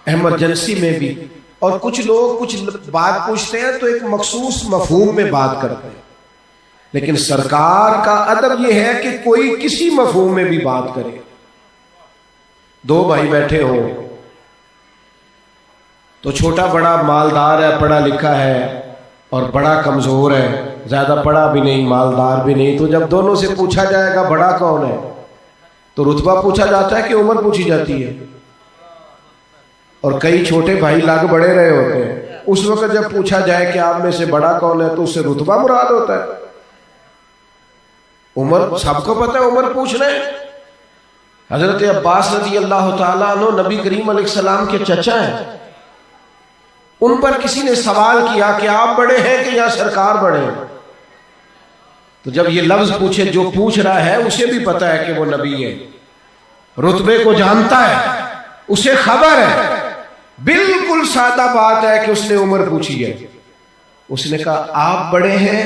ایمرجنسی میں بھی. اور کچھ لوگ کچھ بات پوچھتے ہیں تو ایک مخصوص مفہوم میں بات کرتے ہیں، لیکن سرکار کا ادب یہ ہے کہ کوئی کسی مفہوم میں بھی بات کرے. دو بھائی بیٹھے ہوں تو چھوٹا بڑا مالدار ہے، پڑھا لکھا ہے، اور بڑا کمزور ہے، زیادہ پڑھا بھی نہیں مالدار بھی نہیں. تو جب دونوں سے پوچھا جائے گا بڑا کون ہے تو رتبہ پوچھا جاتا ہے کہ عمر پوچھی جاتی ہے. اور کئی چھوٹے بھائی لگ بڑے رہے ہوتے ہیں، اس وقت جب پوچھا جائے کہ آپ میں سے بڑا کون ہے تو اس سے رتبہ مراد ہوتا ہے. عمر سب کو پتہ ہے، عمر پوچھ رہے ہیں. حضرت عباس رضی اللہ تعالیٰ عنہ نبی کریم علیہ السلام کے چچا ہیں. ان پر کسی نے سوال کیا کہ آپ بڑے ہیں کہ یا سرکار بڑے ہیں؟ تو جب یہ لفظ پوچھے، جو پوچھ رہا ہے اسے بھی پتہ ہے کہ وہ نبی ہے، رتبے کو جانتا ہے، اسے خبر ہے. بالکل سادہ بات ہے کہ اس نے عمر پوچھی ہے. اس نے کہا آپ بڑے ہیں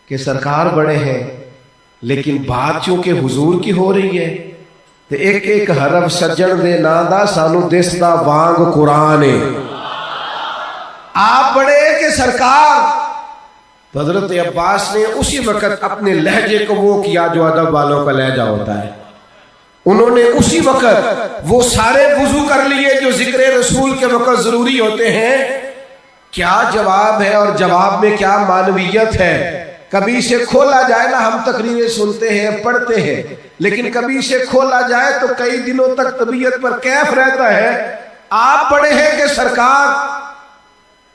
کہ سرکار بڑے ہیں، لیکن بات چونکہ حضور کی ہو رہی ہے تو ایک ایک حرف سجن دے نادا سانو دستا وانگ قرآن ہے. آپ بڑے کہ سرکار؟ تو حضرت عباس نے اسی وقت اپنے لہجے کو وہ کیا جو ادب والوں کا لہجہ ہوتا ہے. انہوں نے اسی وقت وہ سارے وضو کر لیے جو ذکر رسول کے وقت ضروری ہوتے ہیں. کیا جواب ہے اور جواب میں کیا معنویت ہے. کبھی اسے کھولا جائے نا، ہم تقریریں سنتے ہیں پڑھتے ہیں، لیکن کبھی اسے کھولا جائے تو کئی دنوں تک طبیعت پر کیف رہتا ہے. آپ بڑے ہیں کہ سرکار؟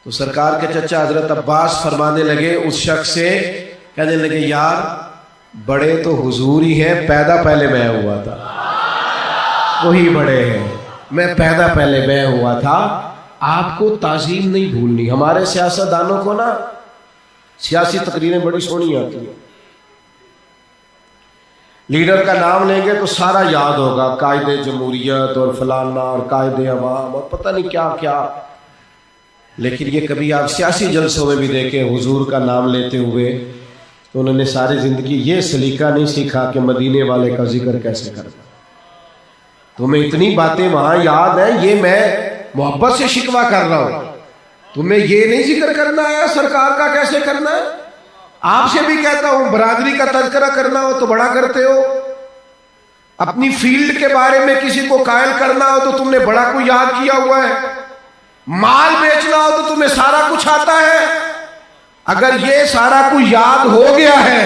تو سرکار کے چچا حضرت عباس فرمانے لگے اس شخص سے، کہنے لگے یار بڑے تو حضور ہی ہیں، پیدا پہلے میں ہوا تھا، وہی بڑے ہیں، میں پیدا پہلے میں ہوا تھا. آپ کو تعظیم نہیں بھولنی. ہمارے سیاستدانوں کو نا سیاسی تقریریں بڑی سونی آتی ہیں، لیڈر کا نام لیں گے تو سارا یاد ہوگا، قائد جمہوریت اور فلانا اور قائد عوام اور پتہ نہیں کیا کیا. لیکن یہ کبھی آپ سیاسی جلسوں میں بھی دیکھیں حضور کا نام لیتے ہوئے تو انہوں نے ساری زندگی یہ سلیقہ نہیں سیکھا کہ مدینے والے کا ذکر کیسے کرنا. تمہیں اتنی باتیں وہاں یاد ہیں، یہ میں محبت سے شکوہ کر رہا ہوں، تمہیں یہ نہیں ذکر کرنا ہے سرکار کا کیسے کرنا ہے. آپ سے بھی کہتا ہوں برادری کا تذکرہ کرنا ہو تو بڑا کرتے ہو، اپنی فیلڈ کے بارے میں کسی کو قائل کرنا ہو تو تم نے بڑا کو یاد کیا ہوا ہے، مال بیچنا ہو تو تمہیں سارا کچھ آتا ہے. اگر یہ سارا کچھ یاد ہو گیا ہے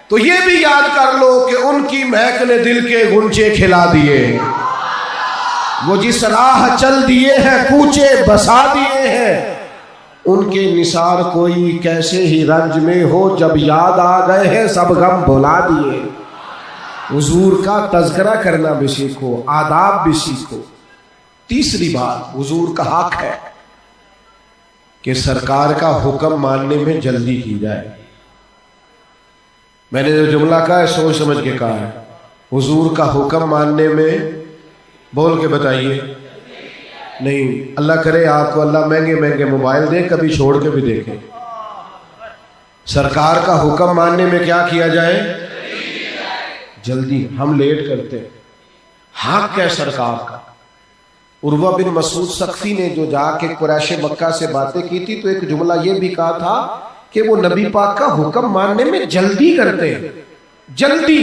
تو یہ بھی یاد کر لو کہ ان کی مہک نے دل کے غنچے کھلا دیے، وہ جس راہ چل دیے ہیں کوچے بسا دیے ہیں، ان کے نثار کوئی کیسے ہی رنج میں ہو، جب یاد آ گئے ہیں سب غم بھلا دیے. حضور کا تذکرہ کرنا بھی سیکھو، آداب بھی سیکھو. تیسری بات حضور کا حق ہے کہ سرکار کا حکم ماننے میں جلدی کی جائے. میں نے جو جملہ کہا ہے سوچ سمجھ کے کہا ہے. حضور کا حکم ماننے میں، بول کے بتائیے، نہیں، اللہ کرے آپ کو اللہ مہنگے مہنگے موبائل دے، کبھی چھوڑ کے بھی دیکھیں۔ سرکار کا حکم ماننے میں کیا کیا جائے؟ جلدی، ہم لیٹ کرتے ہیں۔ حق ہے سرکار کا۔ عروہ بن مسعود ثقفی نے جو جا کے قریش مکہ سے باتیں کی تھی تو ایک جملہ یہ بھی کہا تھا کہ وہ نبی پاک کا حکم ماننے میں جلدی کرتے ہیں، جلدی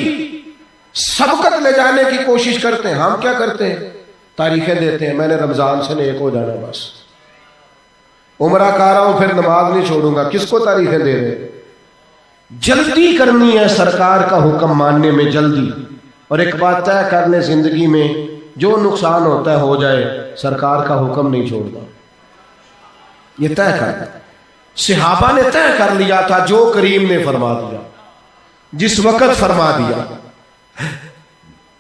سبقت لے جانے کی کوشش کرتے ہیں۔ ہم کیا کرتے ہیں؟ تاریخیں دیتے ہیں، میں نے رمضان سے نیک ہو جانا، بس عمرہ کر رہا ہوں پھر نماز نہیں چھوڑوں گا، کس کو تاریخیں دے رہے ہیں؟ جلدی کرنی ہے سرکار کا حکم ماننے میں، جلدی۔ اور ایک بات طے کر لیں زندگی میں، جو نقصان ہوتا ہے ہو جائے، سرکار کا حکم نہیں چھوڑنا، یہ طے کر دیں۔ صحابہ نے طے کر لیا تھا، جو کریم نے فرما دیا، جس وقت فرما دیا۔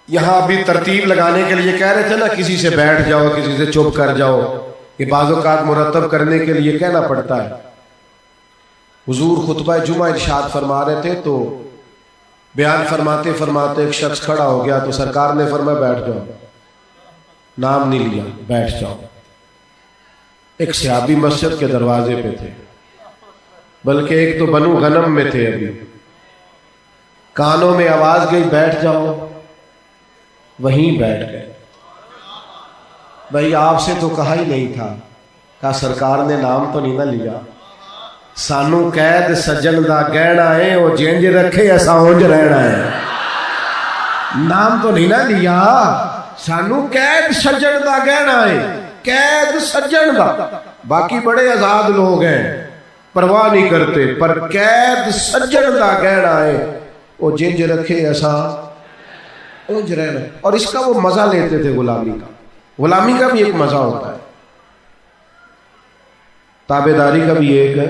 یہاں ابھی ترتیب لگانے کے لیے کہہ رہے تھے نا، کسی سے بیٹھ جاؤ، کسی سے چپ کر جاؤ، یہ بعض اوقات مرتب کرنے کے لیے کہنا پڑتا ہے۔ حضور خطبہ جمعہ ارشاد فرما رہے تھے تو بیان فرماتے فرماتے ایک شخص کھڑا ہو گیا تو سرکار نے فرمایا بیٹھ جاؤ، نام نہیں لیا، بیٹھ جاؤ۔ ایک صحابی مسجد کے دروازے پہ تھے، بلکہ ایک تو بنو غنم میں تھے، ابھی کانوں میں آواز گئی بیٹھ جاؤ، وہیں بیٹھ گئے۔ بھائی آپ سے تو کہا ہی نہیں تھا، کہا سرکار نے نام تو نہیں نہ لیا، سانو قید سجن دا گہنا ہے، وہ جنج رکھے ایسا اونج رہنا ہے، نام تو نہیں نہ لیا، سانو قید سجن دا گہنا ہے، قید سجن دا۔ باقی بڑے آزاد لوگ ہیں، پرواہ نہیں کرتے، پر قید سجن دا گہنا ہے، وہ جنج رکھے ایسا اونج رہنا۔ اور اس کا وہ مزہ لیتے تھے، غلامی کا، غلامی کا بھی ایک مزہ ہوتا ہے، تابعداری کا بھی ایک ہے۔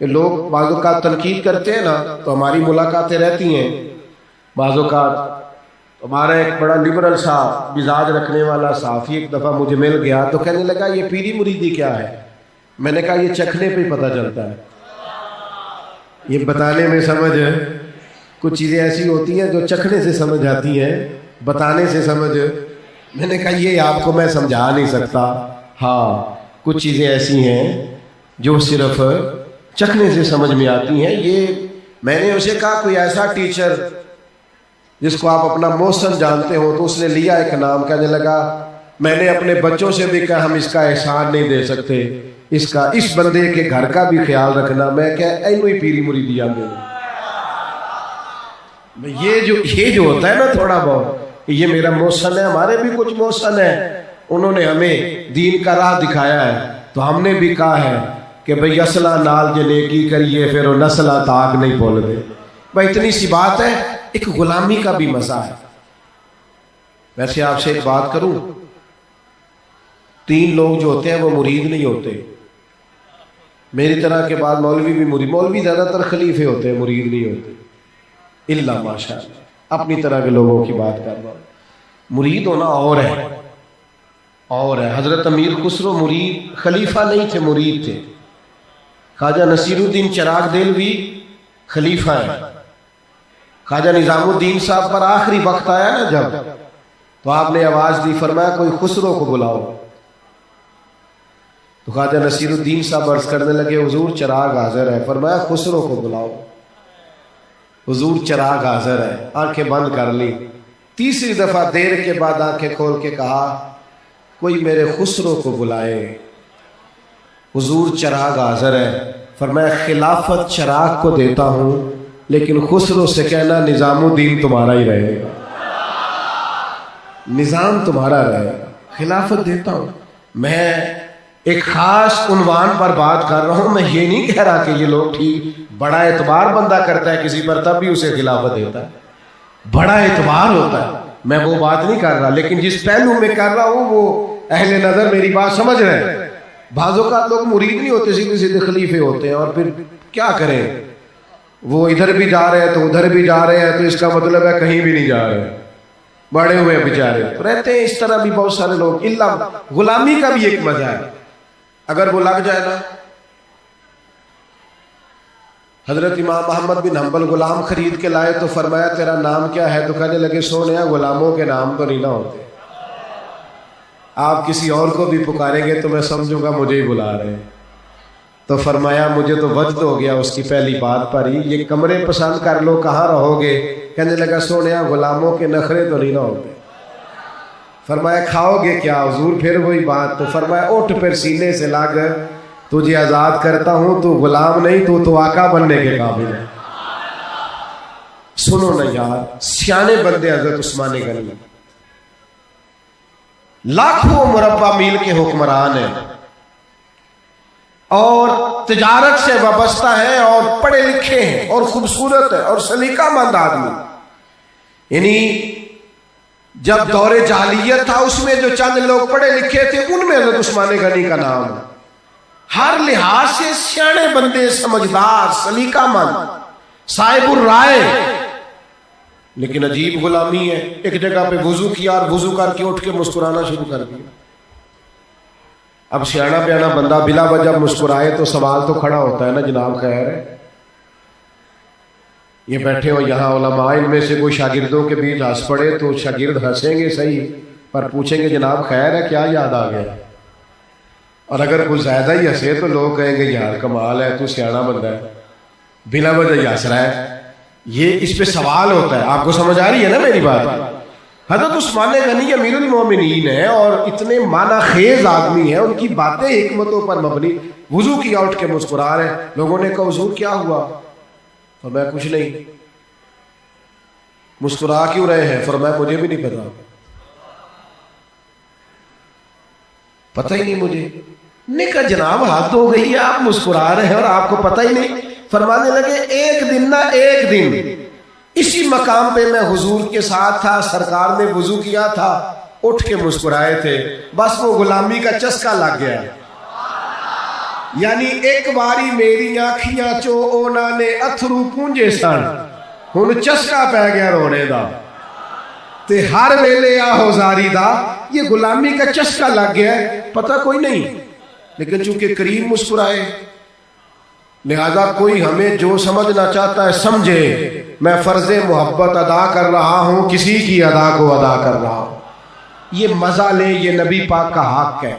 کہ لوگ بعض اوقات تنقید کرتے ہیں نا تو ہماری ملاقاتیں رہتی ہیں، بعض اوقات ہمارا ایک بڑا لبرل سا مزاج رکھنے والا صحافی ایک دفعہ مجھے مل گیا تو کہنے لگا یہ پیری مریدی کیا ہے؟ میں نے کہا یہ چکھنے پہ ہی پتہ چلتا ہے، یہ بتانے میں سمجھ، کچھ چیزیں ایسی ہوتی ہیں جو چکھنے سے سمجھ آتی ہیں، بتانے سے سمجھ۔ میں نے کہا یہ آپ کو میں سمجھا نہیں سکتا، ہاں کچھ چیزیں ایسی ہیں جو صرف چکھنے سے سمجھ میں آتی ہیں۔ یہ میں نے اسے کہا کوئی ایسا ٹیچر جس کو آپ اپنا محسن جانتے ہو، تو اس نے لیا ایک نام، کہنے لگا میں نے اپنے بچوں سے بھی کہا ہم اس کا احسان نہیں دے سکتے، اس بندے کے گھر کا بھی خیال رکھنا۔ میں کہا اینو ہی پیری مریدی آندے، یہ جو ہوتا ہے نا تھوڑا بہت، یہ میرا محسن ہے، ہمارے بھی کچھ محسن ہیں، انہوں نے ہمیں دین کا راہ دکھایا ہے، تو ہم نے بھی کہا ہے کہ بھئی اصلہ نال جے نیکی کریے پھر وہ نسلہ تاک نہیں بول دے۔ بھئی اتنی سی بات ہے، ایک غلامی کا بھی مزہ ہے۔ ویسے آپ سے ایک بات کروں، 3 لوگ جو ہوتے ہیں وہ مرید نہیں ہوتے، میری طرح کے بعد مولوی بھی مرید، مولوی زیادہ تر خلیفے ہوتے ہیں، مرید نہیں ہوتے، اللہ ماشاءاللہ، اپنی طرح کے لوگوں کی بات کر رہا ہوں۔ مرید ہونا اور ہے، اور ہے۔ حضرت امیر خسرو مرید، خلیفہ نہیں تھے، مرید تھے۔ خواجہ نصیر الدین چراغ دہلوی خلیفہ ہیں۔ خواجہ نظام الدین صاحب پر آخری وقت آیا نا جب، تو آپ نے آواز دی، فرمایا کوئی خسرو کو بلاؤ، تو خواجہ نصیر الدین صاحب عرض کرنے لگے حضور چراغ حاضر ہے، فرمایا خسرو کو بلاؤ، حضور چراغ حاضر ہے، آنکھیں بند کر لی، تیسری دفعہ دیر کے بعد آنکھیں کھول کے کہا کوئی میرے خسرو کو بلائے، حضور چراغ حاضر ہے، فرمایا خلافت چراغ کو دیتا ہوں لیکن خسرو سے کہنا نظام الدین تمہارا ہی رہے گا، نظام تمہارا رہے گا، خلافت دیتا ہوں۔ میں ایک خاص عنوان پر بات کر رہا ہوں، میں یہ نہیں کہہ رہا کہ یہ لوگ ٹھیک، بڑا اعتبار بندہ کرتا ہے کسی پر تب بھی اسے خلافت دیتا ہے، بڑا اعتبار ہوتا ہے، میں وہ بات نہیں کر رہا، لیکن جس پہلو میں کر رہا ہوں وہ اہل نظر میری بات سمجھ رہے ہیں۔ بعضوں کا لوگ مرید نہیں ہوتے، سیدھے سیدھے خلیفے ہوتے ہیں، اور پھر کیا کریں، وہ ادھر بھی جا رہے ہیں تو ادھر بھی جا رہے ہیں، تو اس کا مطلب ہے کہیں بھی نہیں جا رہے، بڑے ہوئے بیچارے رہتے ہیں۔ اس طرح بھی بہت سارے لوگ، اللہ غلامی کا بھی ایک مزہ ہے، اگر وہ لگ جائے نا۔ حضرت امام محمد بن حنبل غلام خرید کے لائے تو فرمایا تیرا نام کیا ہے؟ تو کہنے لگے سونیا غلاموں کے نام تو نہیں نہ ہوتے، آپ کسی اور کو بھی پکاریں گے تو میں سمجھوں گا مجھے ہی بلا رہے ہیں. تو فرمایا مجھے تو وجد ہو گیا اس کی پہلی بات پر ہی. یہ کمرے پسند کر لو کہاں رہو گے؟ کہنے لگا سونیا غلاموں کے نخرے تو نہیں نہ ہوتے. فرمایا کھاؤ گے کیا حضور؟ پھر وہی بات. تو فرمایا اٹھ پھر سینے سے لاگ تجھے آزاد کرتا ہوں، تو غلام نہیں تو آقا بننے کے قابل ہے. سنو نا یار، سیانے بندے حضرت عثمان غنی لاکھوں مربع میل کے حکمران ہیں اور تجارت سے وابستہ ہیں اور پڑھے لکھے ہیں اور خوبصورت ہے اور سلیقہ مند آدمی. یعنی جب دور جاہلیت تھا اس میں جو چند لوگ پڑھے لکھے تھے ان میں حضرت عثمان غنی کا نام ہے. ہر لحاظ سے سیانے بندے، سمجھدار، سلیقہ مند، صاحب الرائے. لیکن عجیب غلامی ہے. ایک جگہ پہ وضو کیا اور وضو کر کے اٹھ کے مسکرانا شروع کر دیا. اب سیانا بیانا بندہ بلا وجہ مسکرائے تو سوال تو کھڑا ہوتا ہے نا، جناب خیر ہے؟ یہ بیٹھے ہو یہاں علماء، ان میں سے کوئی شاگردوں کے بیچ ہنس پڑے تو شاگرد ہنسیں گے صحیح، پر پوچھیں گے جناب خیر ہے کیا یاد آ گیا؟ اور اگر کوئی زیادہ ہی ہنسے تو لوگ کہیں گے یار کمال ہے، تو سیانا بندہ ہے، بلا وجہ ہی ہنس رہا ہے. یہ اس پہ سوال ہوتا ہے. آپ کو سمجھ آ رہی ہے نا میری بات؟ حضرت عثمان غنی امیر المومنین ہیں اور اتنے معنی خیز آدمی ہیں، ان کی باتیں حکمتوں پر مبنی. وضو کیا اٹھ کے مسکرا رہے ہیں. لوگوں نے کہا حضور کیا ہوا؟ فرمایا کچھ نہیں. مسکرا کیوں رہے ہیں؟ فرمایا مجھے بھی نہیں پتا، پتہ ہی نہیں مجھے. نے کہا جناب حد ہو گئی ہے، آپ مسکرا رہے ہیں اور آپ کو پتہ ہی نہیں. فرمانے لگے ایک دن نہ ایک دن اسی مقام پہ میں حضور کے ساتھ تھا، سرکار نے وضو کیا تھا، اٹھ کے مسکرائے تھے، بس وہ غلامی کا چسکا لگ گیا. یعنی ایک باری میری آنکھیاں چو اونا نے اتھرو پونجے سن، ہن چسکا پہ گیا رونے دا تے ہر ویلے آہو زاری دا. یہ غلامی کا چسکا لگ گیا ہے، پتہ کوئی نہیں. لیکن چونکہ کریم مسکرائے، لہذا کوئی ہمیں جو سمجھنا چاہتا ہے سمجھے. میں فرض محبت ادا کر رہا ہوں، کسی کی ادا کو ادا کر رہا ہوں. یہ مزہ لے، یہ نبی پاک کا حق ہے.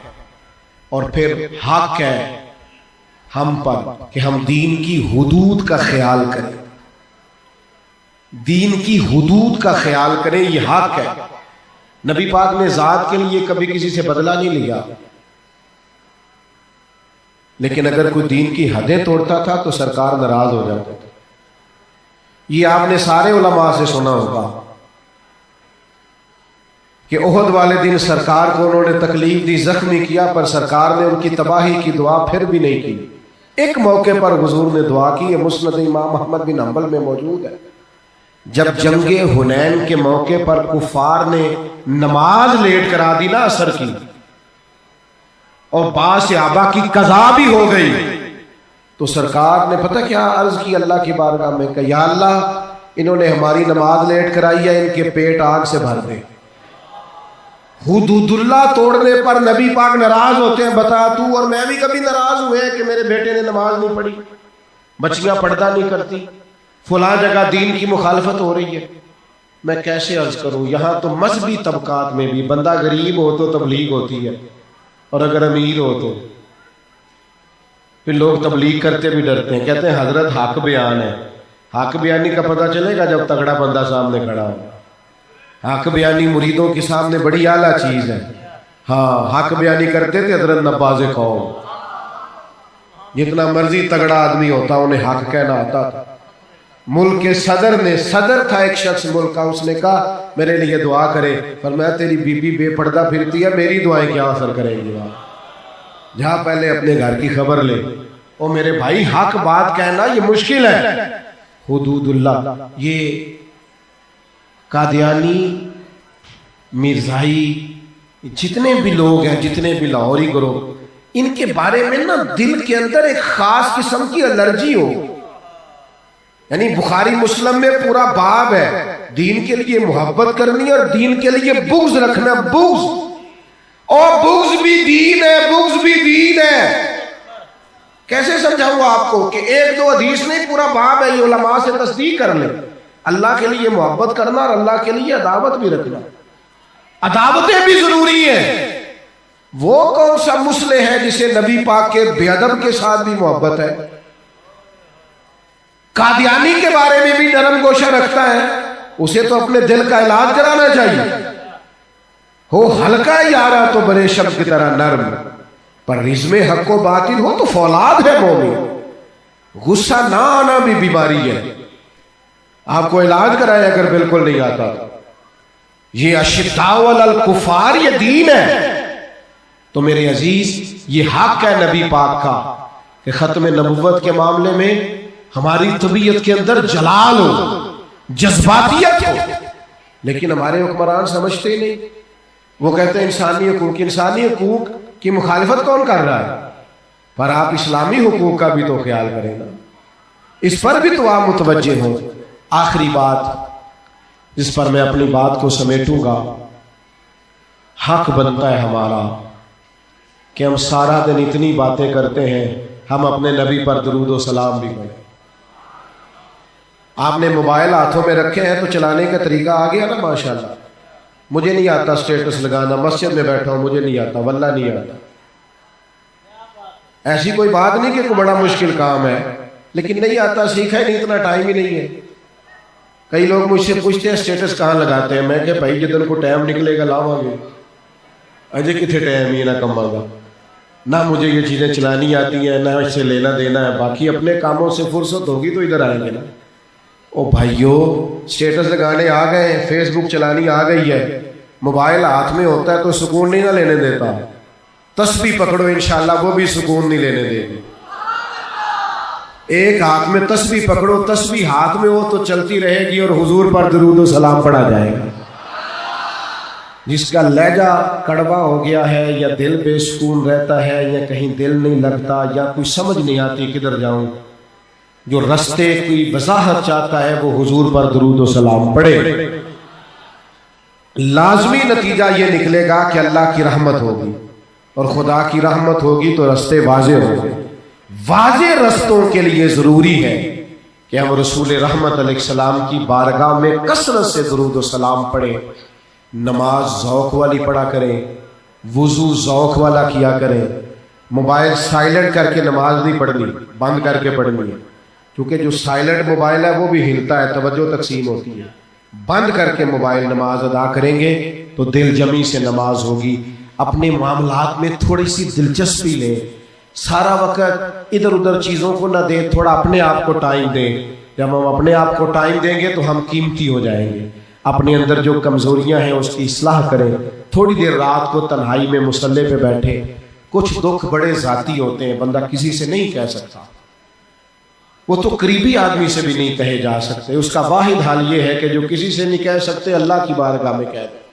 اور پھر حق ہے ہم پر کہ ہم دین کی حدود کا خیال کریں، دین کی حدود کا خیال کریں. یہ حق ہے. نبی پاک نے ذات کے لیے کبھی کسی سے بدلہ نہیں لیا، لیکن اگر کوئی دین کی حدیں توڑتا تھا تو سرکار ناراض ہو جاتا تھا. یہ آپ نے سارے علماء سے سنا ہوگا کہ احد والے دن سرکار کو انہوں نے تکلیف دی، زخمی کیا، پر سرکار نے ان کی تباہی کی دعا پھر بھی نہیں کی. ایک موقع پر حضور نے دعا کی، یہ مسند امام احمد بن حنبل میں موجود ہے. جب جنگ حنین کے موقع پر کفار نے نماز لیٹ کرا دی نا عصر کی، اور بعض صحابہ کی قضا بھی ہو گئی، تو سرکار نے پتہ کیا عرض کی اللہ کی بارگاہ میں کہ یا اللہ انہوں نے ہماری نماز لیٹ کرائی ہے، ان کے پیٹ آگ سے بھر دے. حدود اللہ توڑنے پر نبی پاک ناراض ہوتے ہیں. بتا تو اور میں بھی کبھی ناراض ہوئے کہ میرے بیٹے نے نماز نہیں پڑھی، بچیاں پردہ نہیں کرتی، فلاں جگہ دین کی مخالفت ہو رہی ہے. میں کیسے عرض کروں؟ یہاں تو مذہبی طبقات میں بھی بندہ غریب ہو تو تبلیغ ہوتی ہے، اور اگر امیر ہو تو پھر لوگ تبلیغ کرتے بھی ڈرتے ہیں. کہتے ہیں حضرت حق بیان ہے. حق بیانی کا پتہ چلے گا جب تگڑا بندہ سامنے کھڑا ہو. حق بیانی مریدوں کے سامنے بڑی اعلیٰ چیز ہے. ہاں حق بیانی کرتے تھے حضرت نباز قوم، جتنا مرضی تگڑا آدمی ہوتا انہیں حق کہنا آتا تھا. ملک کے صدر نے، صدر تھا ایک شخص ملک کا، اس نے کہا میرے لیے دعا کرے. فرمایا تیری بی بی بے پردہ پھرتی ہے، میری دعائیں کیا اثر کریں گی؟ جہاں پہلے اپنے گھر کی خبر لے. او میرے بھائی حق بات کہنا یہ مشکل ہے. حدود اللہ، یہ قادیانی، مرزائی، جتنے بھی لوگ ہیں، جتنے بھی لاہوری گروہ، ان کے بارے میں نا دل کے اندر ایک خاص قسم کی الرجی ہو. یعنی بخاری مسلم میں پورا باب ہے دین کے لیے محبت کرنی اور دین کے لیے بغض رکھنا. بغض، اور بغض بھی دین ہے، بغض بھی دین ہے. کیسے سمجھاؤں آپ کو کہ ایک دو حدیث نہیں، پورا باب ہے. یہ علماء سے تصدیق کر لیں. اللہ کے لیے محبت کرنا اور اللہ کے لیے عداوت بھی رکھنا. عداوتیں بھی ضروری ہیں، وہ کون سا مسلح ہے جسے نبی پاک کے بے ادب کے ساتھ بھی محبت ہے؟ قادیانی کے بارے میں بھی نرم گوشہ رکھتا ہے، اسے تو اپنے دل کا علاج کرانا چاہیے۔ ہو ہلکا یارا تو بڑے شب کی طرح نرم، پر رزم حق و باطل ہو تو فولاد ہے مومن۔ غصہ نہ آنا بھی بیماری ہے، آپ کو علاج کرائے اگر بالکل نہیں آتا۔ یہ اشداء علی الکفار یہ دین ہے، تو میرے عزیز یہ حق ہے نبی پاک کا کہ ختم نبوت کے معاملے میں ہماری طبیعت کے اندر جلال ہو، جذباتیت ہو، لیکن ہمارے حکمران سمجھتے ہی نہیں۔ وہ کہتے ہیں انسانی حقوق کی مخالفت کون کر رہا ہے؟ پر آپ اسلامی حقوق کا بھی تو خیال کریں نا، اس پر بھی تو آپ متوجہ ہوں۔ آخری بات جس پر میں اپنی بات کو سمیٹوں گا، حق بنتا ہے ہمارا کہ ہم سارا دن اتنی باتیں کرتے ہیں، ہم اپنے نبی پر درود و سلام بھی پڑھیں۔ آپ نے موبائل ہاتھوں میں رکھے ہیں تو چلانے کا طریقہ آ گیا نا ماشاءاللہ۔ مجھے نہیں آتا سٹیٹس لگانا، مسجد میں بیٹھا ہوں مجھے نہیں آتا، واللہ نہیں آتا۔ ایسی کوئی بات نہیں کہ کوئی بڑا مشکل کام ہے، لیکن نہیں آتا، سیکھا ہی نہیں، اتنا ٹائم ہی نہیں ہے۔ کئی لوگ مجھ سے پوچھتے ہیں سٹیٹس کہاں لگاتے ہیں، میں کہ بھائی جدن کو ٹائم نکلے گا لاؤں گے، اجے کتنے ٹائم ہی نہ کم آگا، نہ مجھے یہ چیزیں چلانی آتی ہیں، نہ اس سے لینا دینا ہے، باقی اپنے کاموں سے فرصت ہوگی تو ادھر آئیں گے نا۔ او بھائیو، سٹیٹس لگانے آ گئے، فیس بک چلانی آ گئی ہے، موبائل ہاتھ میں ہوتا ہے تو سکون نہیں نہ لینے دیتا۔ تسبیح پکڑو انشاءاللہ وہ بھی سکون نہیں لینے دے گی۔ ایک ہاتھ میں تسبیح پکڑو، تسبیح ہاتھ میں ہو تو چلتی رہے گی اور حضور پر درود و سلام پڑھا جائے گا۔ جس کا لہجہ کڑوا ہو گیا ہے، یا دل بے سکون رہتا ہے، یا کہیں دل نہیں لگتا، یا کوئی سمجھ نہیں آتی کدھر جاؤں، جو رستے کی وضاحت چاہتا ہے وہ حضور پر درود و سلام پڑھے۔ لازمی نتیجہ یہ نکلے گا کہ اللہ کی رحمت ہوگی، اور خدا کی رحمت ہوگی تو رستے واضح ہوں گے۔ واضح رستوں کے لیے ضروری ہے کہ ہم رسول رحمت علیہ السلام کی بارگاہ میں کثرت سے درود و سلام پڑھیں، نماز ذوق والی پڑھا کریں، وضو ذوق والا کیا کریں، موبائل سائلنٹ کر کے نماز نہیں پڑھنی، بند کر کے پڑھنی ہے، کیونکہ جو سائلنٹ موبائل ہے وہ بھی ہلتا ہے، توجہ تقسیم ہوتی ہے۔ بند کر کے موبائل نماز ادا کریں گے تو دل جمی سے نماز ہوگی۔ اپنے معاملات میں تھوڑی سی دلچسپی لیں، سارا وقت ادھر ادھر چیزوں کو نہ دیں، تھوڑا اپنے آپ کو ٹائم دیں۔ جب ہم اپنے آپ کو ٹائم دیں گے تو ہم قیمتی ہو جائیں گے۔ اپنے اندر جو کمزوریاں ہیں اس کی اصلاح کریں، تھوڑی دیر رات کو تنہائی میں مصلی پہ بیٹھے۔ کچھ دکھ بڑے ذاتی ہوتے ہیں، بندہ کسی سے نہیں کہہ سکتا، وہ تو قریبی آدمی سے بھی نہیں کہے جا سکتے۔ اس کا واحد حال یہ ہے کہ جو کسی سے نہیں کہہ سکتے اللہ کی بارگاہ میں کہہ دیں۔